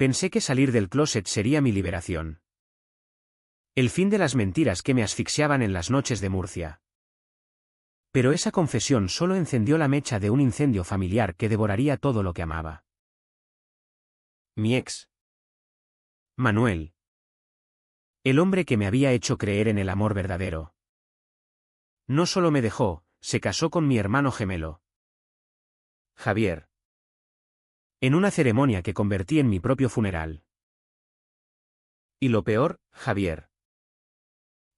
Pensé que salir del closet sería mi liberación. El fin de las mentiras que me asfixiaban en las noches de Murcia. Pero esa confesión solo encendió la mecha de un incendio familiar que devoraría todo lo que amaba. Mi ex. Manuel. El hombre que me había hecho creer en el amor verdadero. No solo me dejó, se casó con mi hermano gemelo, Javier. En una ceremonia que convertí en mi propio funeral. Y lo peor, Javier.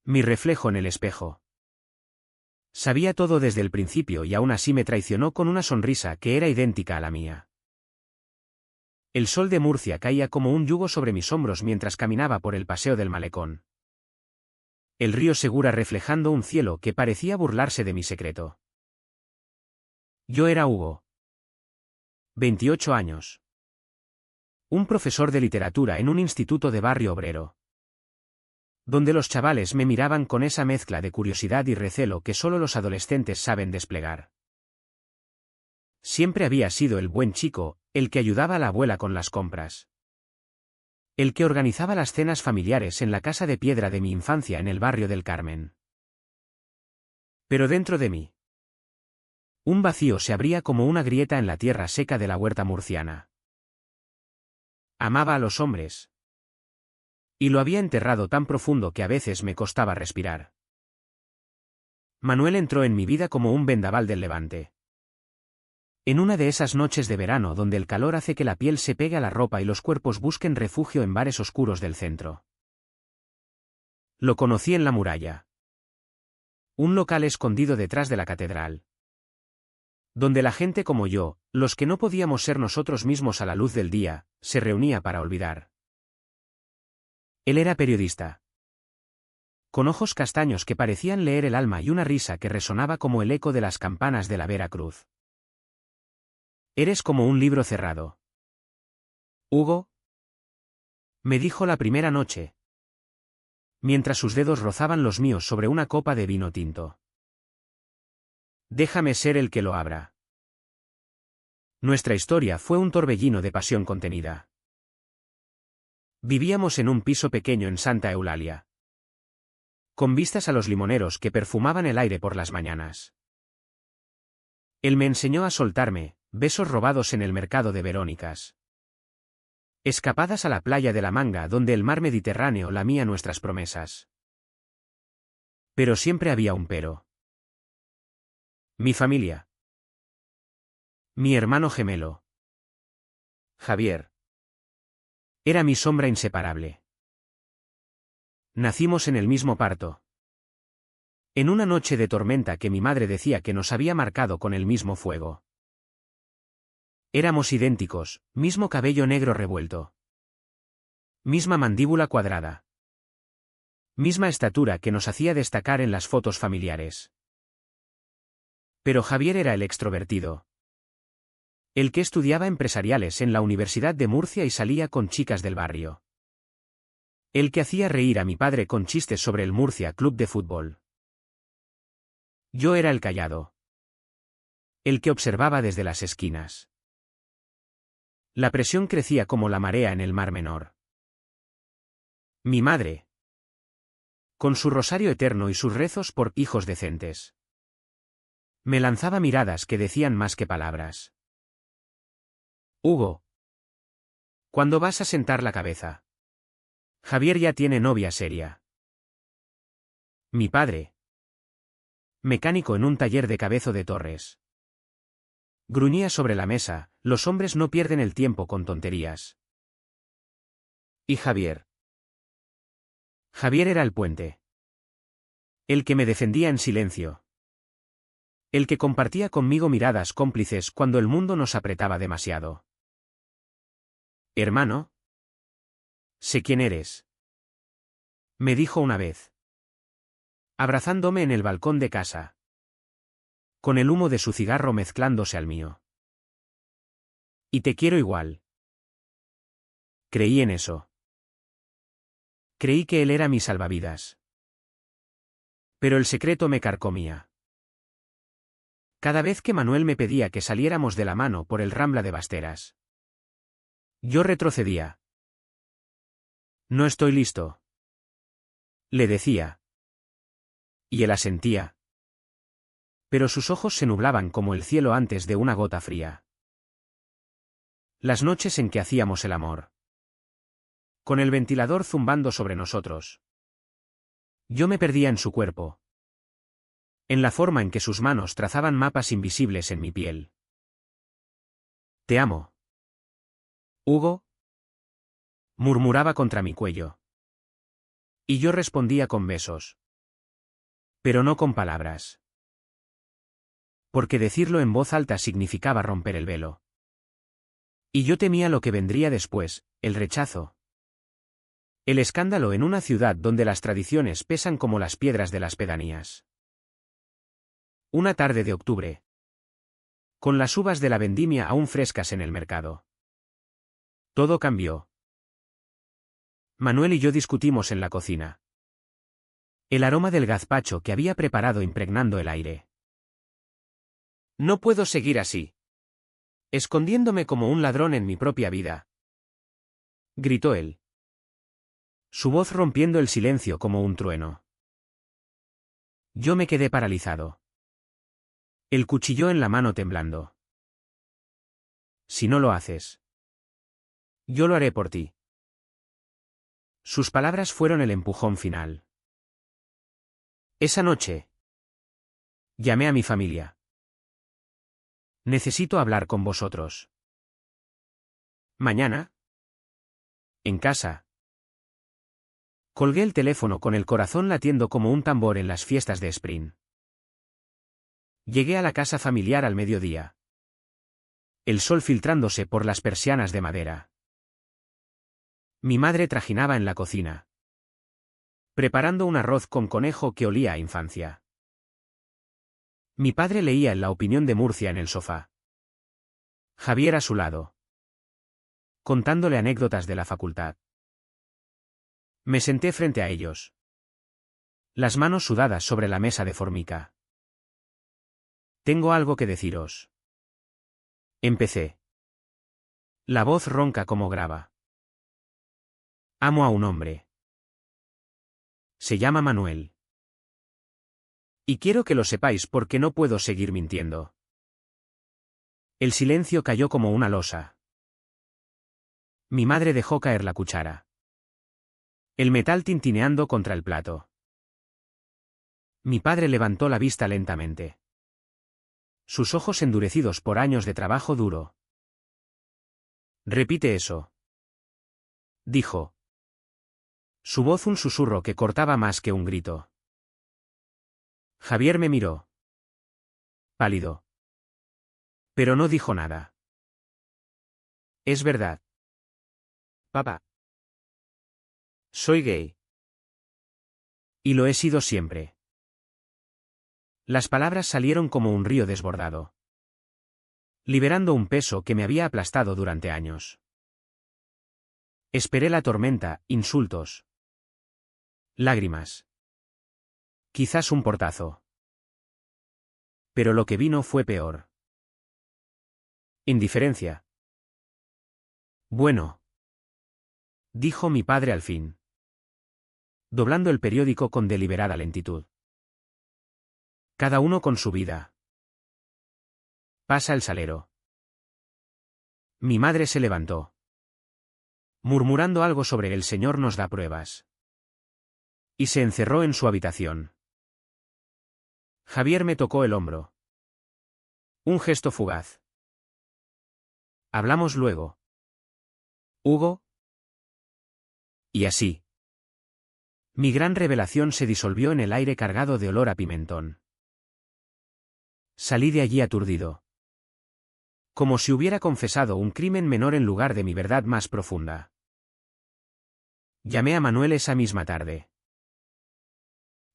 Mi reflejo en el espejo. Sabía todo desde el principio y aún así me traicionó con una sonrisa que era idéntica a la mía. El sol de Murcia caía como un yugo sobre mis hombros mientras caminaba por el paseo del malecón. El río Segura reflejando un cielo que parecía burlarse de mi secreto. Yo era Hugo. 28 años. Un profesor de literatura en un instituto de barrio obrero. Donde los chavales me miraban con esa mezcla de curiosidad y recelo que solo los adolescentes saben desplegar. Siempre había sido el buen chico, el que ayudaba a la abuela con las compras. El que organizaba las cenas familiares en la casa de piedra de mi infancia en el barrio del Carmen. Pero dentro de mí, un vacío se abría como una grieta en la tierra seca de la huerta murciana. Amaba a los hombres. Y lo había enterrado tan profundo que a veces me costaba respirar. Manuel entró en mi vida como un vendaval del Levante. En una de esas noches de verano donde el calor hace que la piel se pegue a la ropa y los cuerpos busquen refugio en bares oscuros del centro. Lo conocí en La Muralla. Un local escondido detrás de la catedral. Donde la gente como yo, los que no podíamos ser nosotros mismos a la luz del día, se reunía para olvidar. Él era periodista. Con ojos castaños que parecían leer el alma y una risa que resonaba como el eco de las campanas de la Vera Cruz. Eres como un libro cerrado. Hugo, me dijo la primera noche, mientras sus dedos rozaban los míos sobre una copa de vino tinto. Déjame ser el que lo abra. Nuestra historia fue un torbellino de pasión contenida. Vivíamos en un piso pequeño en Santa Eulalia. Con vistas a los limoneros que perfumaban el aire por las mañanas. Él me enseñó a soltarme, besos robados en el mercado de Verónicas. Escapadas a la playa de La Manga donde el mar Mediterráneo lamía nuestras promesas. Pero siempre había un pero. Mi familia. Mi hermano gemelo. Javier. Era mi sombra inseparable. Nacimos en el mismo parto. En una noche de tormenta que mi madre decía que nos había marcado con el mismo fuego. Éramos idénticos, mismo cabello negro revuelto. Misma mandíbula cuadrada. Misma estatura que nos hacía destacar en las fotos familiares. Pero Javier era el extrovertido. El que estudiaba empresariales en la Universidad de Murcia y salía con chicas del barrio. El que hacía reír a mi padre con chistes sobre el Murcia Club de Fútbol. Yo era el callado. El que observaba desde las esquinas. La presión crecía como la marea en el Mar Menor. Mi madre. Con su rosario eterno y sus rezos por hijos decentes. Me lanzaba miradas que decían más que palabras. Hugo. ¿Cuándo vas a sentar la cabeza? Javier ya tiene novia seria. Mi padre. Mecánico en un taller de Cabezo de Torres. Gruñía sobre la mesa, los hombres no pierden el tiempo con tonterías. ¿Y Javier? Javier era el puente. El que me defendía en silencio. El que compartía conmigo miradas cómplices cuando el mundo nos apretaba demasiado. Hermano. Sé quién eres. Me dijo una vez. Abrazándome en el balcón de casa. Con el humo de su cigarro mezclándose al mío. Y te quiero igual. Creí en eso. Creí que él era mi salvavidas. Pero el secreto me carcomía. Cada vez que Manuel me pedía que saliéramos de la mano por el Rambla de Basteras. Yo retrocedía. No estoy listo, le decía. Y él asentía. Pero sus ojos se nublaban como el cielo antes de una gota fría. Las noches en que hacíamos el amor. Con el ventilador zumbando sobre nosotros. Yo me perdía en su cuerpo. En la forma en que sus manos trazaban mapas invisibles en mi piel. Te amo. Hugo, murmuraba contra mi cuello. Y yo respondía con besos. Pero no con palabras. Porque decirlo en voz alta significaba romper el velo. Y yo temía lo que vendría después, el rechazo. El escándalo en una ciudad donde las tradiciones pesan como las piedras de las pedanías. Una tarde de octubre. Con las uvas de la vendimia aún frescas en el mercado. Todo cambió. Manuel y yo discutimos en la cocina. El aroma del gazpacho que había preparado impregnando el aire. No puedo seguir así. Escondiéndome como un ladrón en mi propia vida. Gritó él. Su voz rompiendo el silencio como un trueno. Yo me quedé paralizado. El cuchillo en la mano temblando. Si no lo haces. Yo lo haré por ti. Sus palabras fueron el empujón final. Esa noche. Llamé a mi familia. Necesito hablar con vosotros. ¿Mañana? En casa. Colgué el teléfono con el corazón latiendo como un tambor en las fiestas de Spring. Llegué a la casa familiar al mediodía. El sol filtrándose por las persianas de madera. Mi madre trajinaba en la cocina. Preparando un arroz con conejo que olía a infancia. Mi padre leía en La Opinión de Murcia en el sofá. Javier a su lado. Contándole anécdotas de la facultad. Me senté frente a ellos. Las manos sudadas sobre la mesa de formica. Tengo algo que deciros. Empecé. La voz ronca como grava. Amo a un hombre. Se llama Manuel. Y quiero que lo sepáis porque no puedo seguir mintiendo. El silencio cayó como una losa. Mi madre dejó caer la cuchara. El metal tintineando contra el plato. Mi padre levantó la vista lentamente. Sus ojos endurecidos por años de trabajo duro. Repite eso. Dijo. Su voz un susurro que cortaba más que un grito. Javier me miró. Pálido. Pero no dijo nada. Es verdad. Papá. Soy gay. Y lo he sido siempre. Las palabras salieron como un río desbordado. Liberando un peso que me había aplastado durante años. Esperé la tormenta, insultos. Lágrimas. Quizás un portazo. Pero lo que vino fue peor. Indiferencia. Bueno. Dijo mi padre al fin. Doblando el periódico con deliberada lentitud. Cada uno con su vida. Pasa el salero. Mi madre se levantó. Murmurando algo sobre el Señor nos da pruebas. Y se encerró en su habitación. Javier me tocó el hombro. Un gesto fugaz. Hablamos luego. Hugo. Y así. Mi gran revelación se disolvió en el aire cargado de olor a pimentón. Salí de allí aturdido. Como si hubiera confesado un crimen menor en lugar de mi verdad más profunda. Llamé a Manuel esa misma tarde.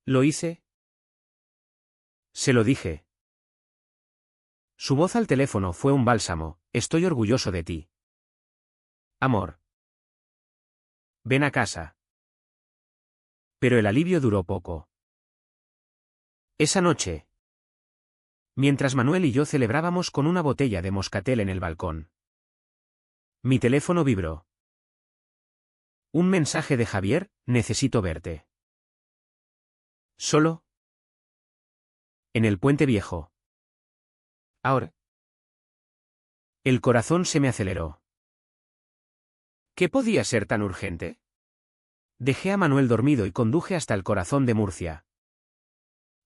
¿Lo hice? Se lo dije. Su voz al teléfono fue un bálsamo. Estoy orgulloso de ti. Amor. Ven a casa. Pero el alivio duró poco. Esa noche. Mientras Manuel y yo celebrábamos con una botella de moscatel en el balcón. Mi teléfono vibró. Un mensaje de Javier: necesito verte. ¿Solo? En el puente viejo. Ahora. El corazón se me aceleró. ¿Qué podía ser tan urgente? Dejé a Manuel dormido y conduje hasta el corazón de Murcia,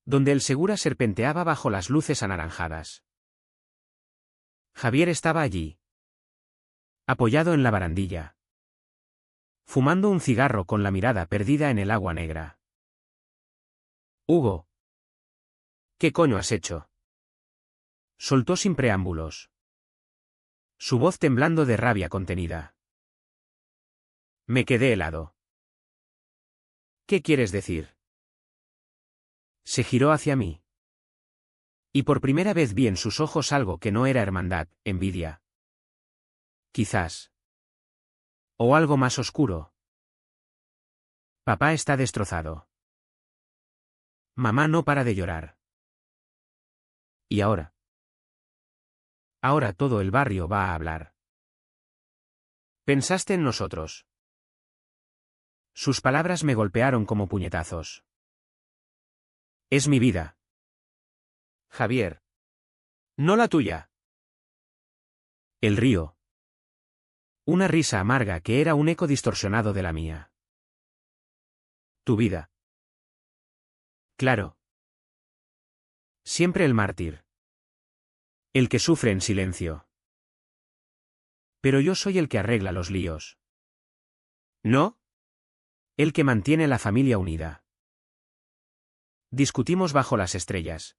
donde el Segura serpenteaba bajo las luces anaranjadas. Javier estaba allí, apoyado en la barandilla, fumando un cigarro con la mirada perdida en el agua negra. Hugo. ¿Qué coño has hecho? Soltó sin preámbulos, su voz temblando de rabia contenida. Me quedé helado. ¿Qué quieres decir? Se giró hacia mí. Y por primera vez vi en sus ojos algo que no era hermandad, envidia. Quizás. O algo más oscuro. Papá está destrozado. Mamá no para de llorar. ¿Y ahora? Ahora todo el barrio va a hablar. ¿Pensaste en nosotros? Sus palabras me golpearon como puñetazos. Es mi vida. Javier. No la tuya. El río. Una risa amarga que era un eco distorsionado de la mía. Tu vida. Claro. Siempre el mártir. El que sufre en silencio. Pero yo soy el que arregla los líos. ¿No? El que mantiene la familia unida. Discutimos bajo las estrellas.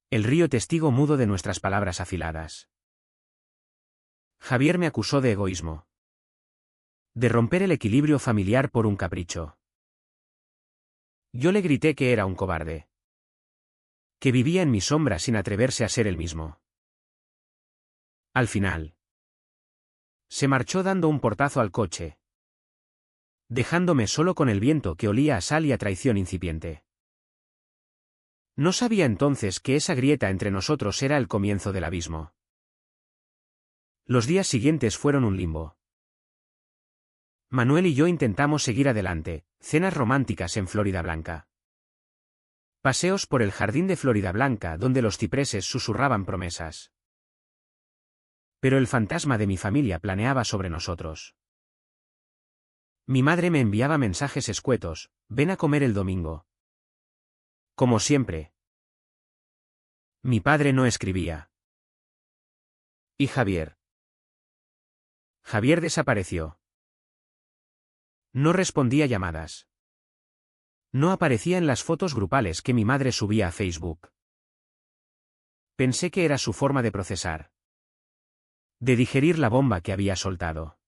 El río testigo mudo de nuestras palabras afiladas. Javier me acusó de egoísmo. De romper el equilibrio familiar por un capricho. Yo le grité que era un cobarde. Que vivía en mi sombra sin atreverse a ser él mismo. Al final. Se marchó dando un portazo al coche, dejándome solo con el viento que olía a sal y a traición incipiente. No sabía entonces que esa grieta entre nosotros era el comienzo del abismo. Los días siguientes fueron un limbo. Manuel y yo intentamos seguir adelante, cenas románticas en Florida Blanca. Paseos por el jardín de Florida Blanca donde los cipreses susurraban promesas. Pero el fantasma de mi familia planeaba sobre nosotros. Mi madre me enviaba mensajes escuetos: ven a comer el domingo. Como siempre. Mi padre no escribía. ¿Y Javier? Javier desapareció. No respondía llamadas. No aparecía en las fotos grupales que mi madre subía a Facebook. Pensé que era su forma de procesar. De digerir la bomba que había soltado.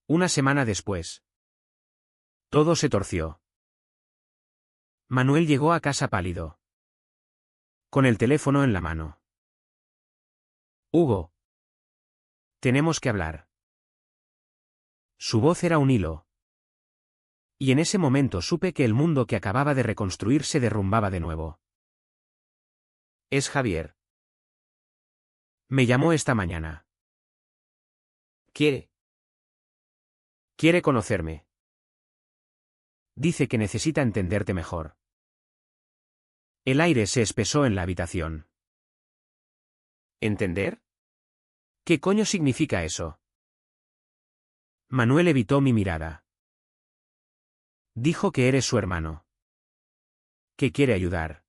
Una semana después. Todo se torció. Manuel llegó a casa pálido. Con el teléfono en la mano. Hugo. Tenemos que hablar. Su voz era un hilo. Y en ese momento supe que el mundo que acababa de reconstruir se derrumbaba de nuevo. Es Javier. Me llamó esta mañana. Quiere conocerme. Dice que necesita entenderte mejor. El aire se espesó en la habitación. ¿Entender? ¿Qué coño significa eso? Manuel evitó mi mirada. Dijo que eres su hermano. Que quiere ayudar.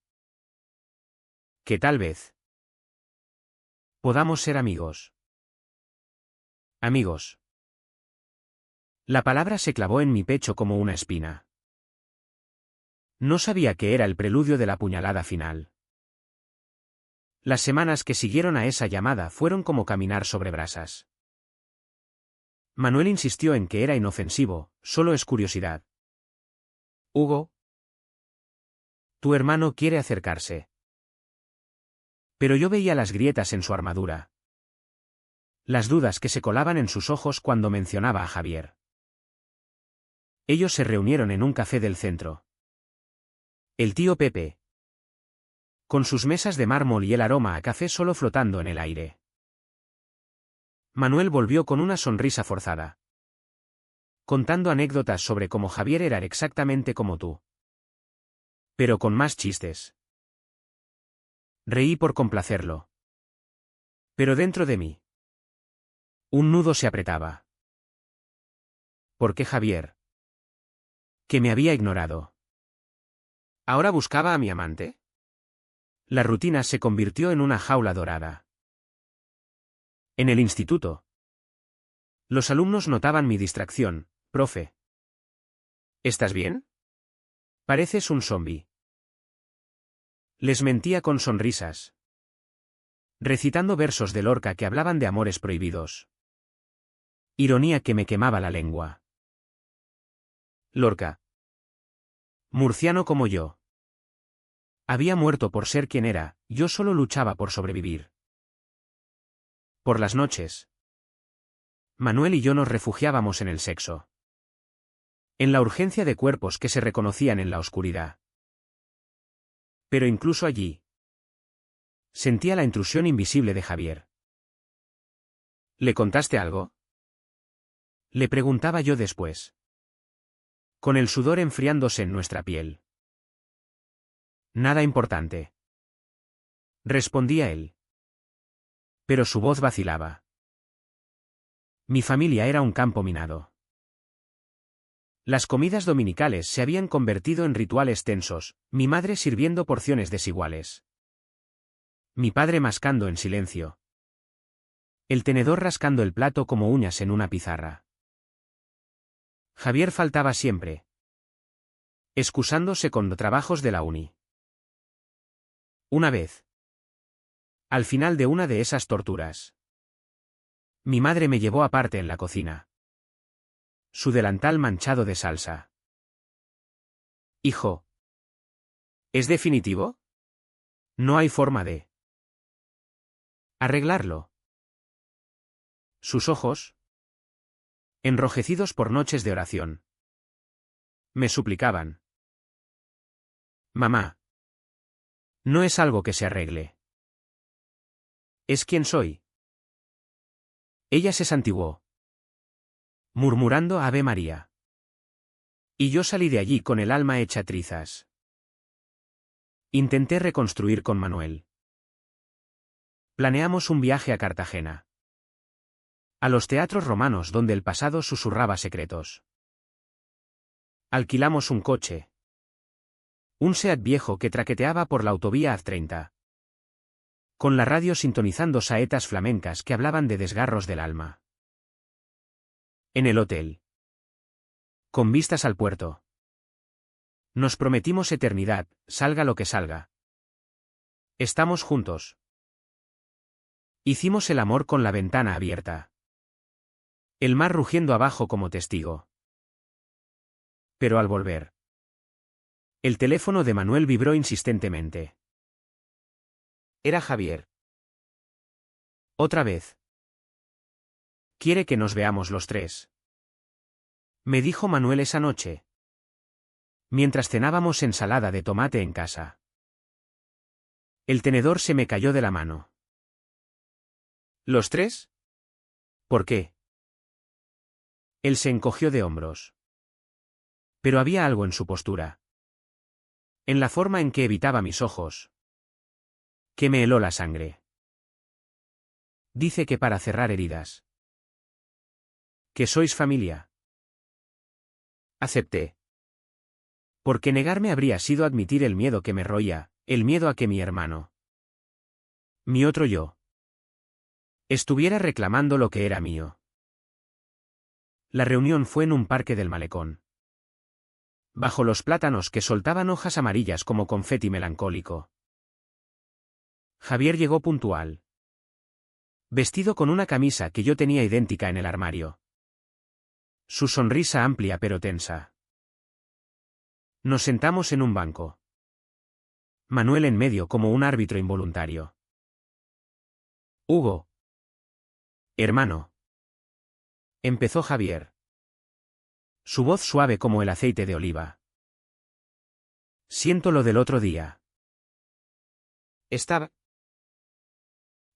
Que tal vez podamos ser amigos. Amigos. La palabra se clavó en mi pecho como una espina. No sabía que era el preludio de la puñalada final. Las semanas que siguieron a esa llamada fueron como caminar sobre brasas. Manuel insistió en que era inofensivo, solo es curiosidad. Hugo. Tu hermano quiere acercarse. Pero yo veía las grietas en su armadura. Las dudas que se colaban en sus ojos cuando mencionaba a Javier. Ellos se reunieron en un café del centro. El tío Pepe. Con sus mesas de mármol y el aroma a café solo flotando en el aire. Manuel volvió con una sonrisa forzada. contando anécdotas sobre cómo Javier era exactamente como tú. Pero con más chistes. Reí por complacerlo. Pero dentro de mí, un nudo se apretaba. ¿Por qué Javier? Que me había ignorado. ¿Ahora buscaba a mi amante? La rutina se convirtió en una jaula dorada. En el instituto. Los alumnos notaban mi distracción. Profe. ¿Estás bien? Pareces un zombi. Les mentía con sonrisas. Recitando versos de Lorca que hablaban de amores prohibidos. Ironía que me quemaba la lengua. Lorca. Murciano como yo. Había muerto por ser quien era, yo solo luchaba por sobrevivir. Por las noches. Manuel y yo nos refugiábamos en el sexo. En la urgencia de cuerpos que se reconocían en la oscuridad. Pero incluso allí. Sentía la intrusión invisible de Javier. ¿Le contaste algo? Le preguntaba yo después. Con el sudor enfriándose en nuestra piel. Nada importante. Respondía él. Pero su voz vacilaba. Mi familia era un campo minado. Las comidas dominicales se habían convertido en rituales tensos, mi madre sirviendo porciones desiguales. Mi padre mascando en silencio. El tenedor rascando el plato como uñas en una pizarra. Javier faltaba siempre. Excusándose con trabajos de la uni. Una vez. Al final de una de esas torturas. Mi madre me llevó aparte en la cocina. Su delantal manchado de salsa. Hijo. ¿Es definitivo? No hay forma de arreglarlo. Sus ojos. Enrojecidos por noches de oración. Me suplicaban. Mamá. No es algo que se arregle. Es quien soy. Ella se santiguó. Murmurando Ave María. Y yo salí de allí con el alma hecha trizas. Intenté reconstruir con Manuel. Planeamos un viaje a Cartagena. A los teatros romanos donde el pasado susurraba secretos. Alquilamos un coche. Un Seat viejo que traqueteaba por la autovía A30. Con la radio sintonizando saetas flamencas que hablaban de desgarros del alma. En el hotel. Con vistas al puerto. Nos prometimos eternidad, salga lo que salga. Estamos juntos. Hicimos el amor con la ventana abierta. El mar rugiendo abajo como testigo. Pero al volver. El teléfono de Manuel vibró insistentemente. Era Javier. Otra vez. Quiere que nos veamos los tres. Me dijo Manuel esa noche. Mientras cenábamos ensalada de tomate en casa. El tenedor se me cayó de la mano. ¿Los tres? ¿Por qué? Él se encogió de hombros. Pero había algo en su postura. En la forma en que evitaba mis ojos. Que me heló la sangre. Dice que para cerrar heridas. Que sois familia. Acepté. Porque negarme habría sido admitir el miedo que me roía, el miedo a que mi hermano. Mi otro yo. Estuviera reclamando lo que era mío. La reunión fue en un parque del malecón. Bajo los plátanos que soltaban hojas amarillas como confeti melancólico. Javier llegó puntual. Vestido con una camisa que yo tenía idéntica en el armario. Su sonrisa amplia pero tensa. Nos sentamos en un banco. Manuel en medio como un árbitro involuntario. Hugo. Hermano. Empezó Javier. Su voz suave como el aceite de oliva. Siento lo del otro día. Estaba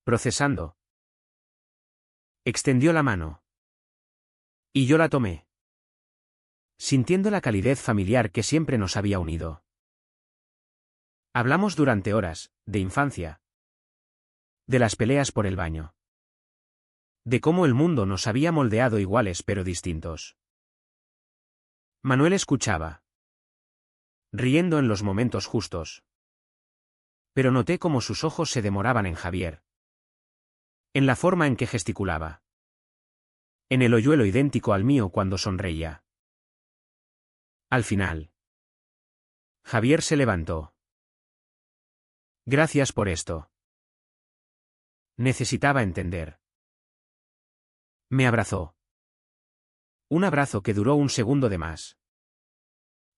procesando. Extendió la mano. Y yo la tomé. sintiendo la calidez familiar que siempre nos había unido. Hablamos durante horas, de infancia. De las peleas por el baño. De cómo el mundo nos había moldeado iguales pero distintos. Manuel escuchaba. Riendo en los momentos justos. Pero noté cómo sus ojos se demoraban en Javier. En la forma en que gesticulaba. En el hoyuelo idéntico al mío cuando sonreía. Al final. Javier se levantó. Gracias por esto. Necesitaba entender. Me abrazó. Un abrazo que duró un segundo de más.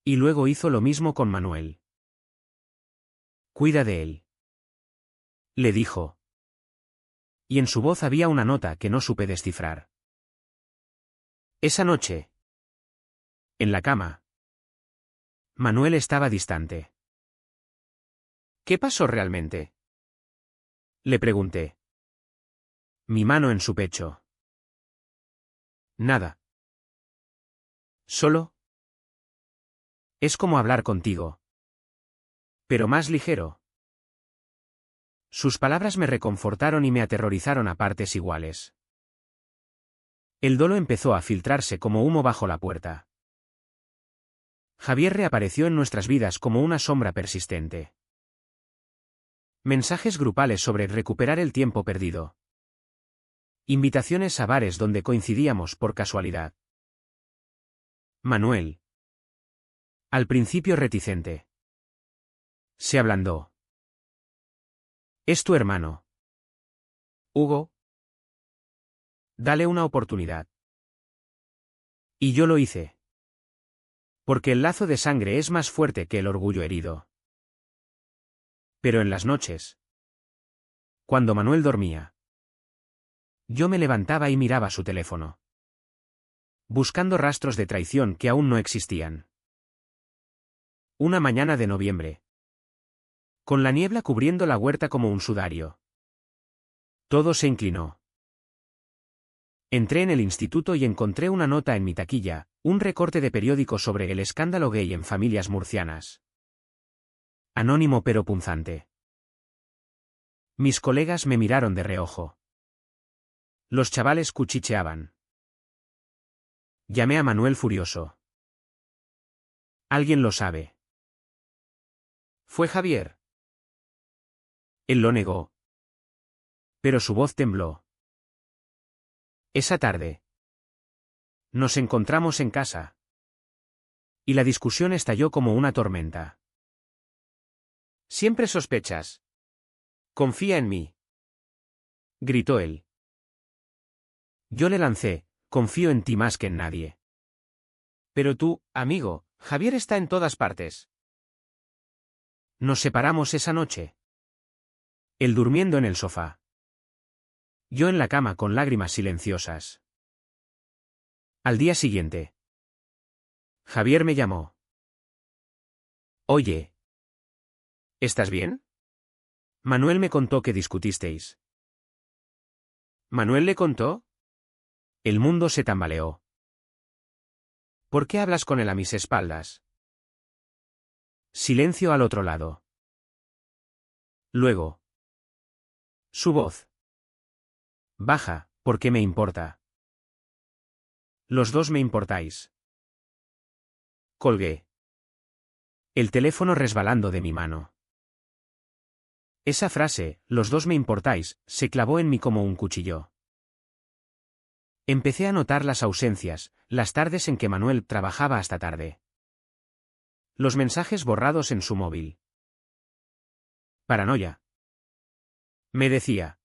Y luego hizo lo mismo con Manuel. Cuida de él. Le dijo. Y en su voz había una nota que no supe descifrar. Esa noche. En la cama. Manuel estaba distante. ¿Qué pasó realmente? Le pregunté. Mi mano en su pecho. Nada. Solo. Es como hablar contigo. Pero más ligero. Sus palabras me reconfortaron y me aterrorizaron a partes iguales. El dolo empezó a filtrarse como humo bajo la puerta. Javier reapareció en nuestras vidas como una sombra persistente. Mensajes grupales sobre recuperar el tiempo perdido. Invitaciones a bares donde coincidíamos por casualidad. Manuel. Al principio reticente. Se ablandó. Es tu hermano. Hugo. Dale una oportunidad. Y yo lo hice. Porque el lazo de sangre es más fuerte que el orgullo herido. Pero en las noches. Cuando Manuel dormía. Yo me levantaba y miraba su teléfono. Buscando rastros de traición que aún no existían. Una mañana de noviembre. Con la niebla cubriendo la huerta como un sudario. Todo se inclinó. Entré en el instituto y encontré una nota en mi taquilla, un recorte de periódico sobre el escándalo gay en familias murcianas. Anónimo pero punzante. Mis colegas me miraron de reojo. Los chavales cuchicheaban. Llamé a Manuel furioso. ¿Alguien lo sabe? Fue Javier. Él lo negó. Pero su voz tembló. Esa tarde. Nos encontramos en casa. Y la discusión estalló como una tormenta. Siempre sospechas. Confía en mí. Gritó él. Yo le lancé, confío en ti más que en nadie. Pero tú, amigo, Javier está en todas partes. Nos separamos esa noche. Él durmiendo en el sofá. Yo en la cama con lágrimas silenciosas. Al día siguiente. Javier me llamó. Oye. ¿Estás bien? Manuel me contó que discutisteis. ¿Manuel le contó? El mundo se tambaleó. ¿Por qué hablas con él a mis espaldas? Silencio al otro lado. Luego. Su voz. Baja, ¿por qué me importa? Los dos me importáis. Colgué. El teléfono resbalando de mi mano. Esa frase, los dos me importáis, se clavó en mí como un cuchillo. Empecé a notar las ausencias, las tardes en que Manuel trabajaba hasta tarde. Los mensajes borrados en su móvil. Paranoia. Me decía.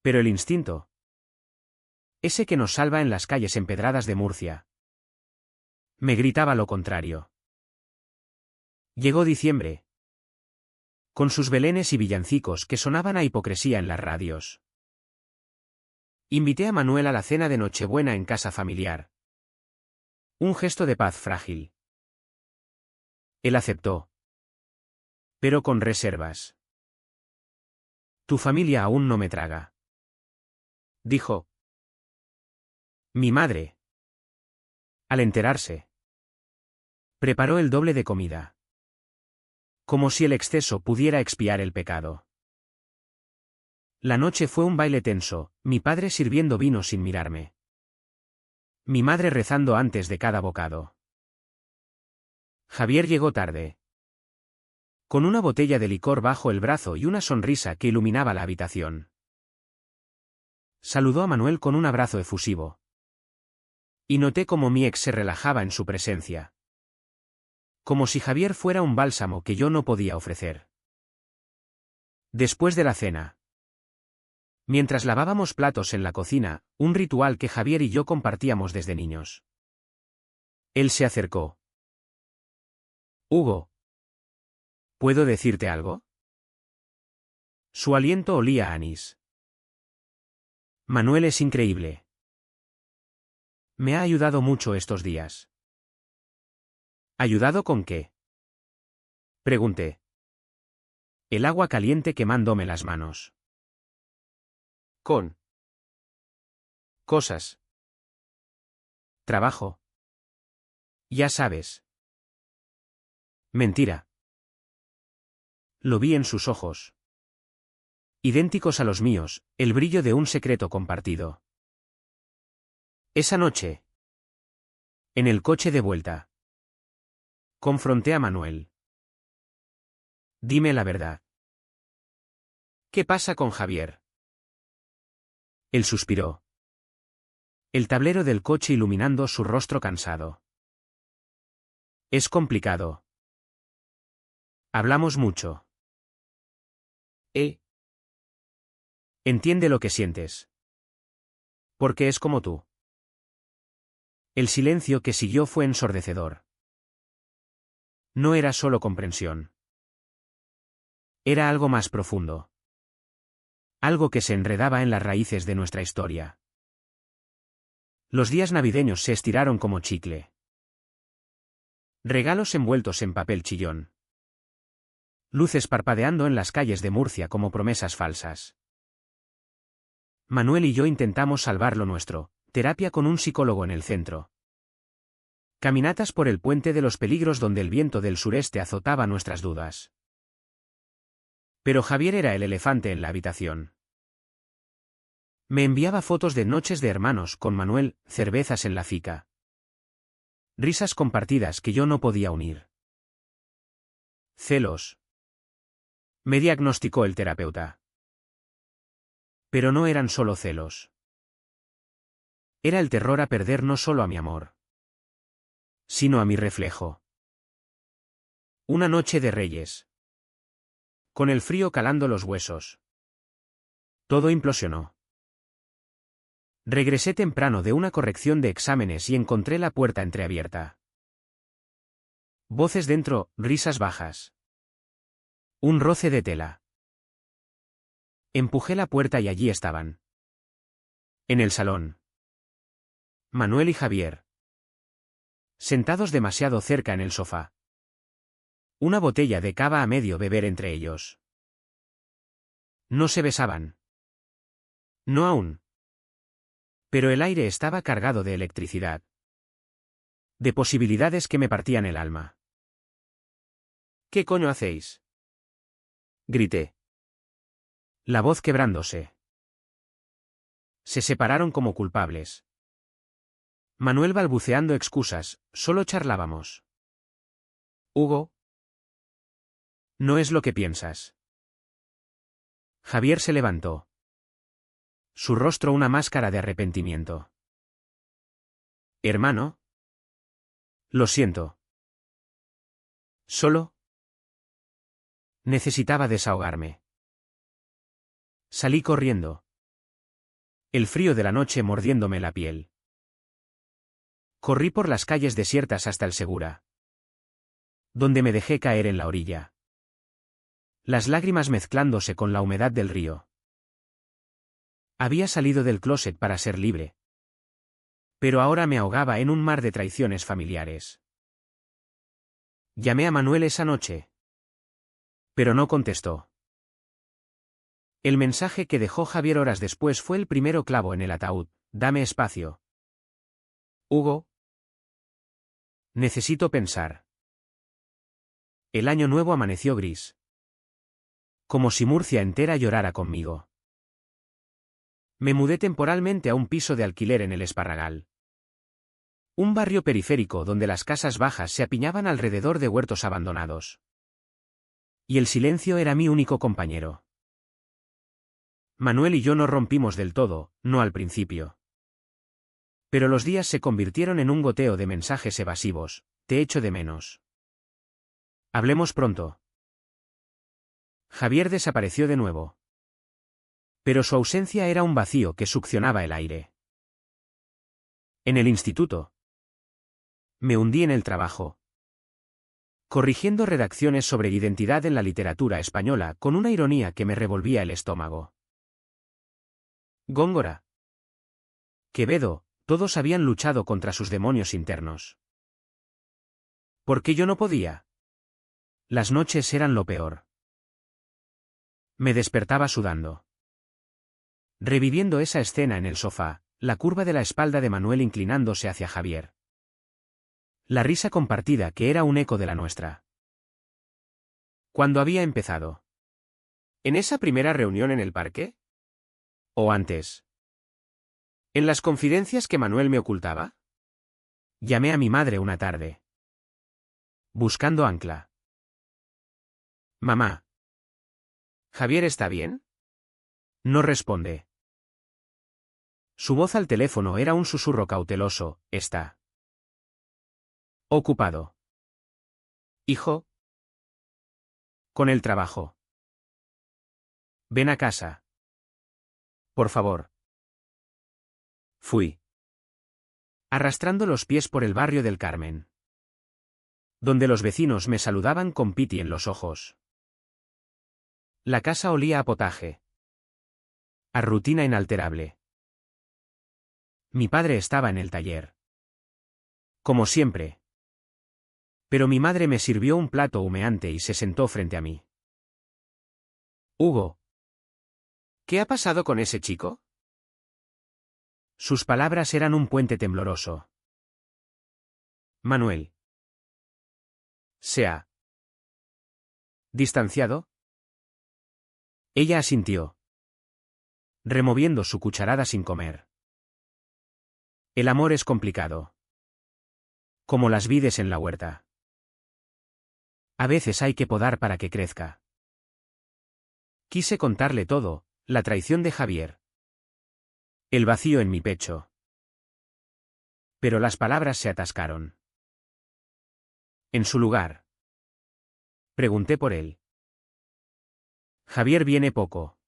Pero el instinto. Ese que nos salva en las calles empedradas de Murcia. Me gritaba lo contrario. Llegó diciembre. Con sus belenes y villancicos que sonaban a hipocresía en las radios. Invité a Manuel a la cena de Nochebuena en casa familiar. Un gesto de paz frágil. Él aceptó. Pero con reservas. Tu familia aún no me traga. Dijo. Mi madre. Al enterarse, preparó el doble de comida. Como si el exceso pudiera expiar el pecado. La noche fue un baile tenso, mi padre sirviendo vino sin mirarme. Mi madre rezando antes de cada bocado. Javier llegó tarde. Con una botella de licor bajo el brazo y una sonrisa que iluminaba la habitación. Saludó a Manuel con un abrazo efusivo. Y noté cómo mi ex se relajaba en su presencia. Como si Javier fuera un bálsamo que yo no podía ofrecer. Después de la cena. Mientras lavábamos platos en la cocina, un ritual que Javier y yo compartíamos desde niños. Él se acercó. Hugo. ¿Puedo decirte algo? Su aliento olía a anís. Manuel es increíble. Me ha ayudado mucho estos días. ¿Ayudado con qué? Pregunté. El agua caliente quemándome las manos. Con cosas. Trabajo. Ya sabes. Mentira. Lo vi en sus ojos. Idénticos a los míos, el brillo de un secreto compartido. Esa noche. En el coche de vuelta. Confronté a Manuel. Dime la verdad. ¿Qué pasa con Javier? Él suspiró. El tablero del coche iluminando su rostro cansado. Es complicado. Hablamos mucho. Entiende lo que sientes. Porque es como tú. El silencio que siguió fue ensordecedor. No era solo comprensión. Era algo más profundo. Algo que se enredaba en las raíces de nuestra historia. Los días navideños se estiraron como chicle. Regalos envueltos en papel chillón. Luces parpadeando en las calles de Murcia como promesas falsas. Manuel y yo intentamos salvar lo nuestro, terapia con un psicólogo en el centro. Caminatas por el puente de los peligros donde el viento del sureste azotaba nuestras dudas. Pero Javier era el elefante en la habitación. Me enviaba fotos de noches de hermanos con Manuel, cervezas en la fica. Risas compartidas que yo no podía unir. Celos. Me diagnosticó el terapeuta. Pero no eran solo celos. Era el terror a perder no solo a mi amor, sino a mi reflejo. Una noche de Reyes. Con el frío calando los huesos. Todo implosionó. Regresé temprano de una corrección de exámenes y encontré la puerta entreabierta. Voces dentro, risas bajas. Un roce de tela. Empujé la puerta y allí estaban. En el salón. Manuel y Javier. Sentados demasiado cerca en el sofá. Una botella de cava a medio beber entre ellos. No se besaban. No aún. Pero el aire estaba cargado de electricidad. De posibilidades que me partían el alma. ¿Qué coño hacéis? Grité. La voz quebrándose. Se separaron como culpables. Manuel balbuceando excusas, solo charlábamos. Hugo. No es lo que piensas. Javier se levantó. Su rostro una máscara de arrepentimiento. Hermano. Lo siento. Solo. Necesitaba desahogarme. Salí corriendo. El frío de la noche mordiéndome la piel. Corrí por las calles desiertas hasta el Segura. Donde me dejé caer en la orilla. Las lágrimas mezclándose con la humedad del río. Había salido del closet para ser libre. Pero ahora me ahogaba en un mar de traiciones familiares. Llamé a Manuel esa noche. Pero no contestó. El mensaje que dejó Javier horas después fue el primero clavo en el ataúd. Dame espacio. Hugo. Necesito pensar. El año nuevo amaneció gris. Como si Murcia entera llorara conmigo. Me mudé temporalmente a un piso de alquiler en el Esparragal. Un barrio periférico donde las casas bajas se apiñaban alrededor de huertos abandonados. Y el silencio era mi único compañero. Manuel y yo nos rompimos del todo, no al principio. Pero los días se convirtieron en un goteo de mensajes evasivos: te echo de menos. Hablemos pronto. Javier desapareció de nuevo. Pero su ausencia era un vacío que succionaba el aire. En el instituto. Me hundí en el trabajo. Corrigiendo redacciones sobre identidad en la literatura española con una ironía que me revolvía el estómago. Góngora. Quevedo, todos habían luchado contra sus demonios internos. ¿Por qué yo no podía? Las noches eran lo peor. Me despertaba sudando. Reviviendo esa escena en el sofá, la curva de la espalda de Manuel inclinándose hacia Javier. La risa compartida que era un eco de la nuestra. ¿Cuándo había empezado? ¿En esa primera reunión en el parque? ¿O antes? ¿En las confidencias que Manuel me ocultaba? Llamé a mi madre una tarde. Buscando ancla. Mamá. ¿Javier está bien? No responde. Su voz al teléfono era un susurro cauteloso: está ocupado. Hijo. Con el trabajo. Ven a casa. Por favor. Fui. Arrastrando los pies por el barrio del Carmen. Donde los vecinos me saludaban con piti en los ojos. La casa olía a potaje. A rutina inalterable. Mi padre estaba en el taller. Como siempre. Pero mi madre me sirvió un plato humeante y se sentó frente a mí. Hugo. ¿Qué ha pasado con ese chico? Sus palabras eran un puente tembloroso. Manuel. ¿Se ha distanciado? Ella asintió, removiendo su cucharada sin comer. El amor es complicado. Como las vides en la huerta. A veces hay que podar para que crezca. Quise contarle todo: la traición de Javier. El vacío en mi pecho. Pero las palabras se atascaron. En su lugar. Pregunté por él. Javier viene poco.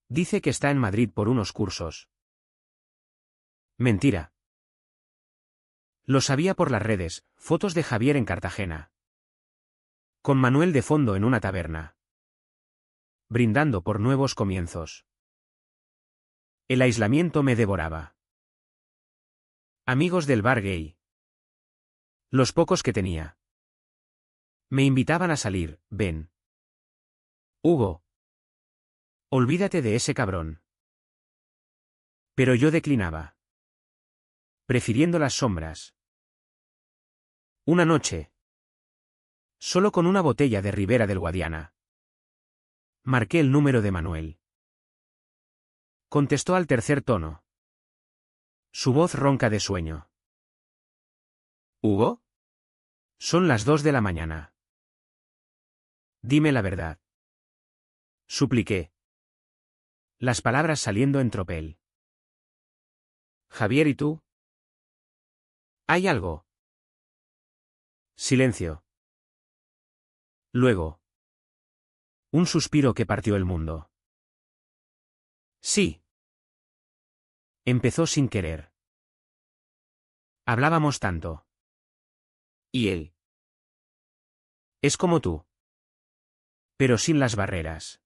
Dice que está en Madrid por unos cursos. Mentira. Lo sabía por las redes: fotos de Javier en Cartagena. Con Manuel de fondo en una taberna. Brindando por nuevos comienzos. El aislamiento me devoraba. Amigos del bar gay. Los pocos que tenía. Me invitaban a salir: ven. Hugo. Olvídate de ese cabrón. Pero yo declinaba. Prefiriendo las sombras. Una noche. Solo con una botella de Ribera del Guadiana. Marqué el número de Manuel. Contestó al tercer tono. Su voz ronca de sueño. ¿Hugo? Son las 2 de la mañana. Dime la verdad. Supliqué. Las palabras saliendo en tropel. Javier, ¿y tú? ¿Hay algo? Silencio. Luego. Un suspiro que partió el mundo. Sí. Empezó sin querer. Hablábamos tanto. ¿Y él? Es como tú. Pero sin las barreras.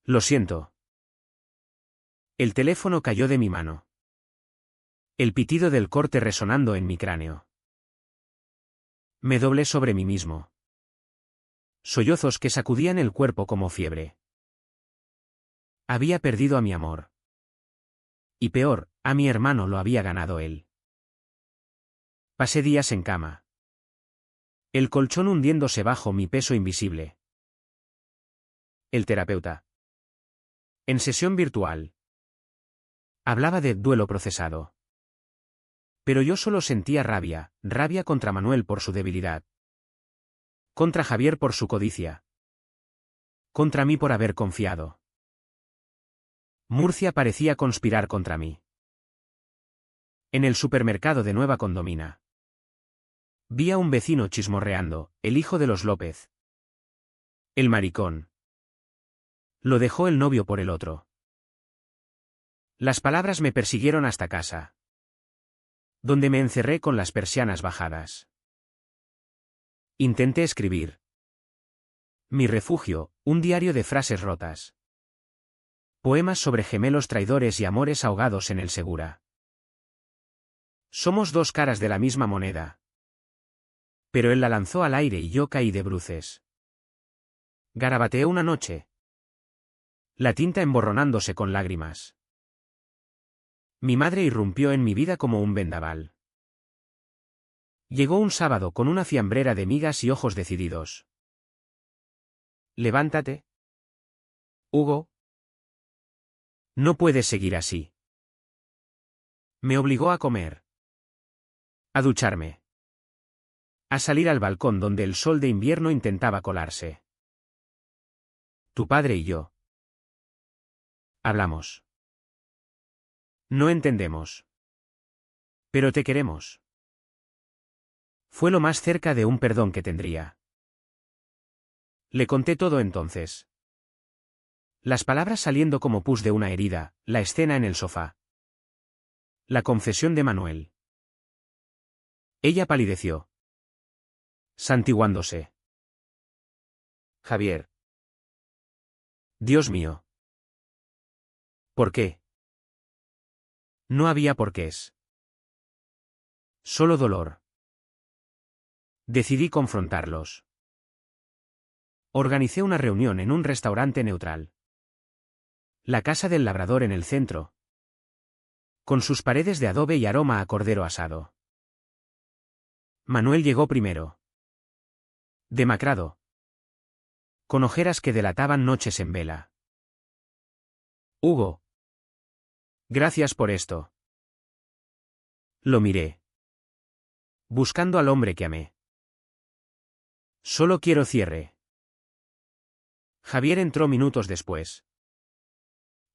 Lo siento. El teléfono cayó de mi mano. El pitido del corte resonando en mi cráneo. Me doblé sobre mí mismo. Sollozos que sacudían el cuerpo como fiebre. Había perdido a mi amor. Y peor, a mi hermano lo había ganado él. Pasé días en cama. El colchón hundiéndose bajo mi peso invisible. El terapeuta. En sesión virtual. Hablaba de duelo procesado. Pero yo solo sentía rabia, rabia contra Manuel por su debilidad. Contra Javier por su codicia. Contra mí por haber confiado. Murcia parecía conspirar contra mí. En el supermercado de Nueva Condomina. Vi a un vecino chismorreando, el hijo de los López. El maricón. Lo dejó el novio por el otro. Las palabras me persiguieron hasta casa, donde me encerré con las persianas bajadas. Intenté escribir. Mi refugio, un diario de frases rotas. Poemas sobre gemelos traidores y amores ahogados en el Segura. Somos dos caras de la misma moneda. Pero él la lanzó al aire y yo caí de bruces. Garabateé una noche. La tinta emborronándose con lágrimas. Mi madre irrumpió en mi vida como un vendaval. Llegó un sábado con una fiambrera de migas y ojos decididos. Levántate. Hugo. No puedes seguir así. Me obligó a comer. A ducharme. A salir al balcón donde el sol de invierno intentaba colarse. Tu padre y yo. Hablamos. No entendemos. Pero te queremos. Fue lo más cerca de un perdón que tendría. Le conté todo entonces. Las palabras saliendo como pus de una herida, la escena en el sofá. La confesión de Manuel. Ella palideció. Santiguándose. Javier. Dios mío. ¿Por qué? No había porqués. Solo dolor. Decidí confrontarlos. Organicé una reunión en un restaurante neutral. La casa del labrador en el centro. Con sus paredes de adobe y aroma a cordero asado. Manuel llegó primero. Demacrado. Con ojeras que delataban noches en vela. Hugo. Gracias por esto. Lo miré. Buscando al hombre que amé. Solo quiero cierre. Javier entró minutos después.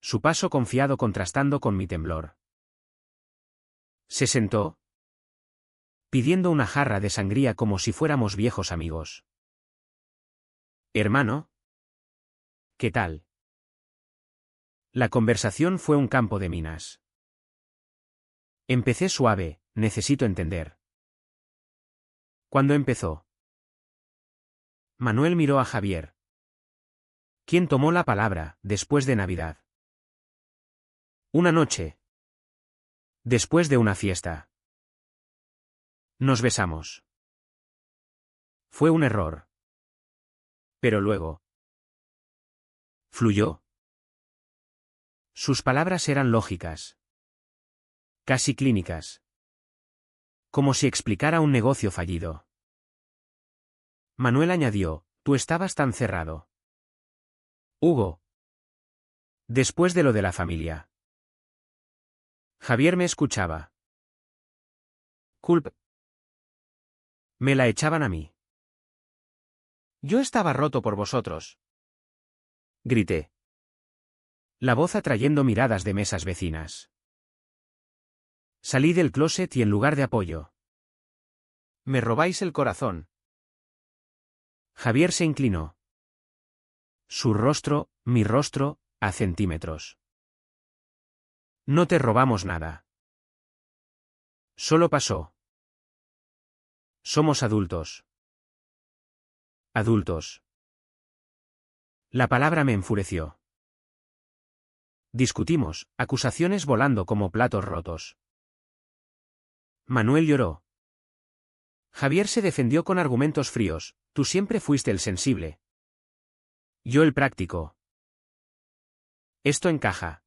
Su paso confiado contrastando con mi temblor. Se sentó, pidiendo una jarra de sangría como si fuéramos viejos amigos. Hermano. ¿Qué tal? La conversación fue un campo de minas. Empecé suave, necesito entender. ¿Cuándo empezó? Manuel miró a Javier. ¿Quién tomó la palabra, después de Navidad? Una noche. Después de una fiesta. Nos besamos. Fue un error. Pero luego. Fluyó. Sus palabras eran lógicas. Casi clínicas. Como si explicara un negocio fallido. Manuel añadió, tú estabas tan cerrado. Hugo. Después de lo de la familia. Javier me escuchaba. Culp. Me la echaban a mí. Yo estaba roto por vosotros. Grité. La voz atrayendo miradas de mesas vecinas. Salí del closet y en lugar de apoyo. Me robáis el corazón. Javier se inclinó. Su rostro, mi rostro, a centímetros. No te robamos nada. Solo pasó. Somos adultos. Adultos. La palabra me enfureció. Discutimos, acusaciones volando como platos rotos. Manuel lloró. Javier se defendió con argumentos fríos, tú siempre fuiste el sensible. Yo el práctico. Esto encaja.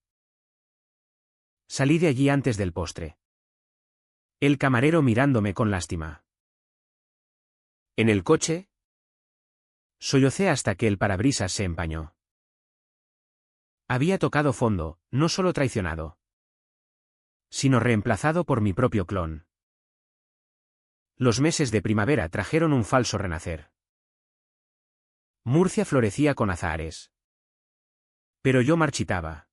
Salí de allí antes del postre. El camarero mirándome con lástima. En el coche, sollocé hasta que el parabrisas se empañó. Había tocado fondo, no solo traicionado, sino reemplazado por mi propio clon. Los meses de primavera trajeron un falso renacer. Murcia florecía con azahares. Pero yo marchitaba.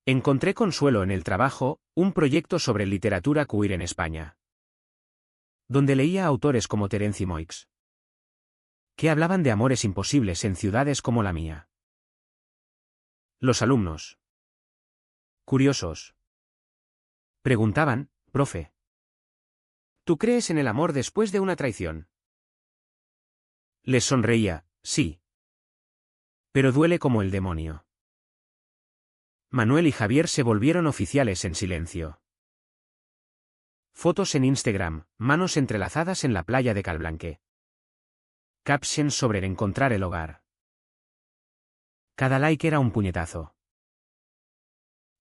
Encontré consuelo en el trabajo, un proyecto sobre literatura queer en España, donde leía a autores como Terence Moix, que hablaban de amores imposibles en ciudades como la mía. Los alumnos, curiosos, preguntaban: «Profe, ¿tú crees en el amor después de una traición?». Les sonreía: «Sí. Pero duele como el demonio». Manuel y Javier se volvieron oficiales en silencio. Fotos en Instagram, manos entrelazadas en la playa de Calblanque. Captions sobre encontrar el hogar. Cada like era un puñetazo.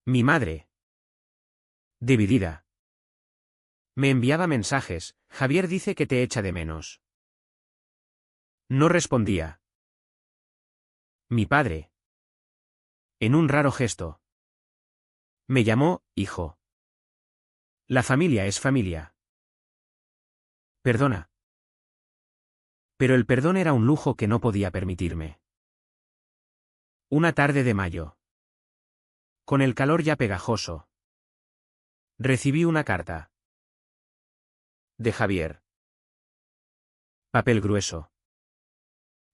Mi madre, dividida, me enviaba mensajes: «Javier dice que te echa de menos». No respondía. Mi padre, en un raro gesto, me llamó hijo. La familia es familia. Perdona. Pero el perdón era un lujo que no podía permitirme. Una tarde de mayo, con el calor ya pegajoso, recibí una carta. De Javier. Papel grueso.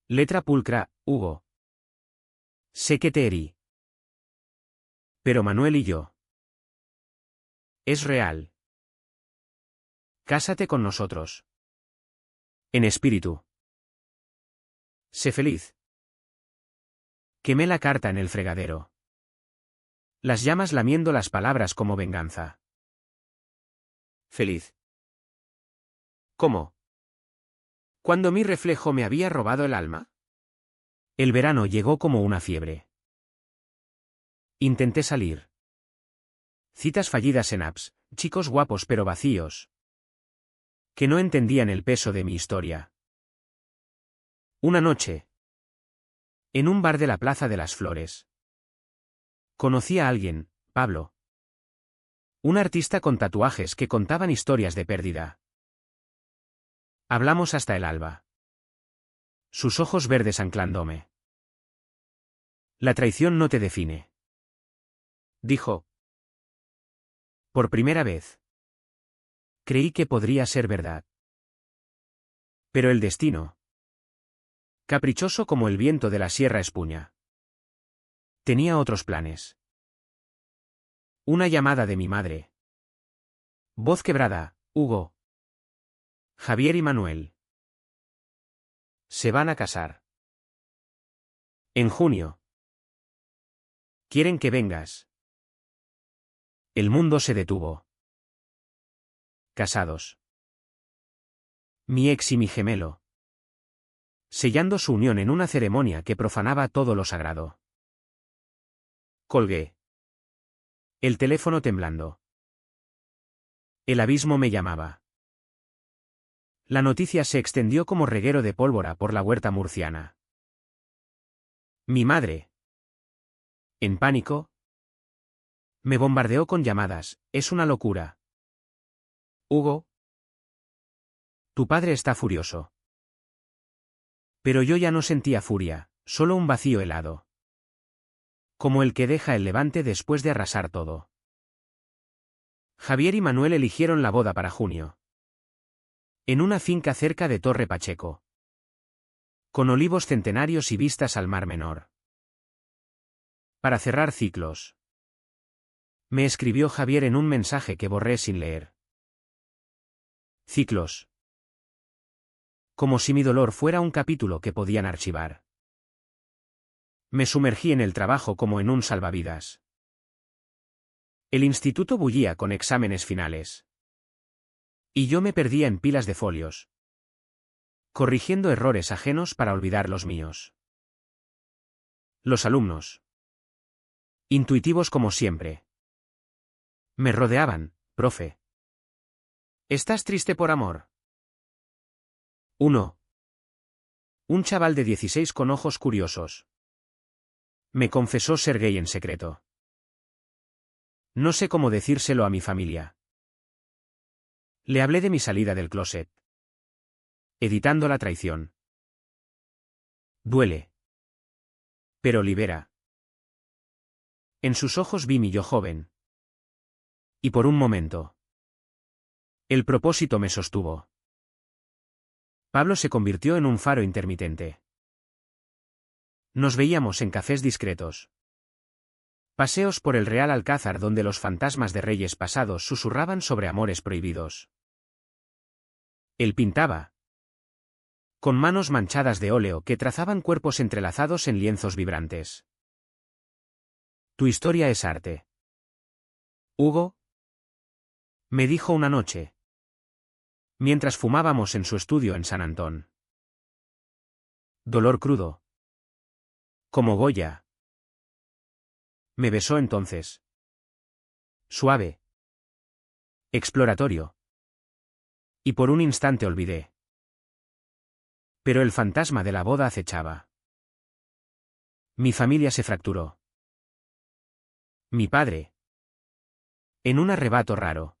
Letra pulcra: Hugo. Sé que te herí. Pero Manuel y yo. Es real. Cásate con nosotros. En espíritu. Sé feliz. Quemé la carta en el fregadero. Las llamas lamiendo las palabras como venganza. Feliz. ¿Cómo? ¿Cuándo mi reflejo me había robado el alma? El verano llegó como una fiebre. Intenté salir. Citas fallidas en apps, chicos guapos pero vacíos, que no entendían el peso de mi historia. Una noche, en un bar de la Plaza de las Flores, conocí a alguien, Pablo. Un artista con tatuajes que contaban historias de pérdida. Hablamos hasta el alba. Sus ojos verdes anclándome. La traición no te define, dijo. Por primera vez, creí que podría ser verdad. Pero el destino, caprichoso como el viento de la Sierra Espuña, tenía otros planes. Una llamada de mi madre. Voz quebrada: Hugo. Javier y Manuel se van a casar. En junio. Quieren que vengas. El mundo se detuvo. Casados. Mi ex y mi gemelo, sellando su unión en una ceremonia que profanaba todo lo sagrado. Colgué. El teléfono temblando. El abismo me llamaba. La noticia se extendió como reguero de pólvora por la huerta murciana. Mi madre, en pánico, me bombardeó con llamadas: «Es una locura. Hugo, tu padre está furioso». Pero yo ya no sentía furia, solo un vacío helado. Como el que deja el Levante después de arrasar todo. Javier y Manuel eligieron la boda para junio. En una finca cerca de Torre Pacheco. Con olivos centenarios y vistas al Mar Menor. Para cerrar ciclos. Me escribió Javier en un mensaje que borré sin leer. Ciclos. Como si mi dolor fuera un capítulo que podían archivar. Me sumergí en el trabajo como en un salvavidas. El instituto bullía con exámenes finales. Y yo me perdía en pilas de folios, corrigiendo errores ajenos para olvidar los míos. Los alumnos, intuitivos como siempre, me rodeaban: «Profe, ¿Estás triste por amor? 1. Un chaval de 16 con ojos curiosos. Me confesó ser gay en secreto. No sé cómo decírselo a mi familia. Le hablé de mi salida del closet. Editando la traición. Duele. Pero libera. En sus ojos vi mi yo joven. Y por un momento. El propósito me sostuvo. Pablo se convirtió en un faro intermitente. Nos veíamos en cafés discretos. Paseos por el Real Alcázar donde los fantasmas de reyes pasados susurraban sobre amores prohibidos. Él pintaba. Con manos manchadas de óleo que trazaban cuerpos entrelazados en lienzos vibrantes. Tu historia es arte. Hugo, me dijo una noche. Mientras fumábamos en su estudio en San Antón. Dolor crudo. Como Goya. Me besó entonces. Suave. Exploratorio. Y por un instante olvidé. Pero el fantasma de la boda acechaba. Mi familia se fracturó. Mi padre. En un arrebato raro.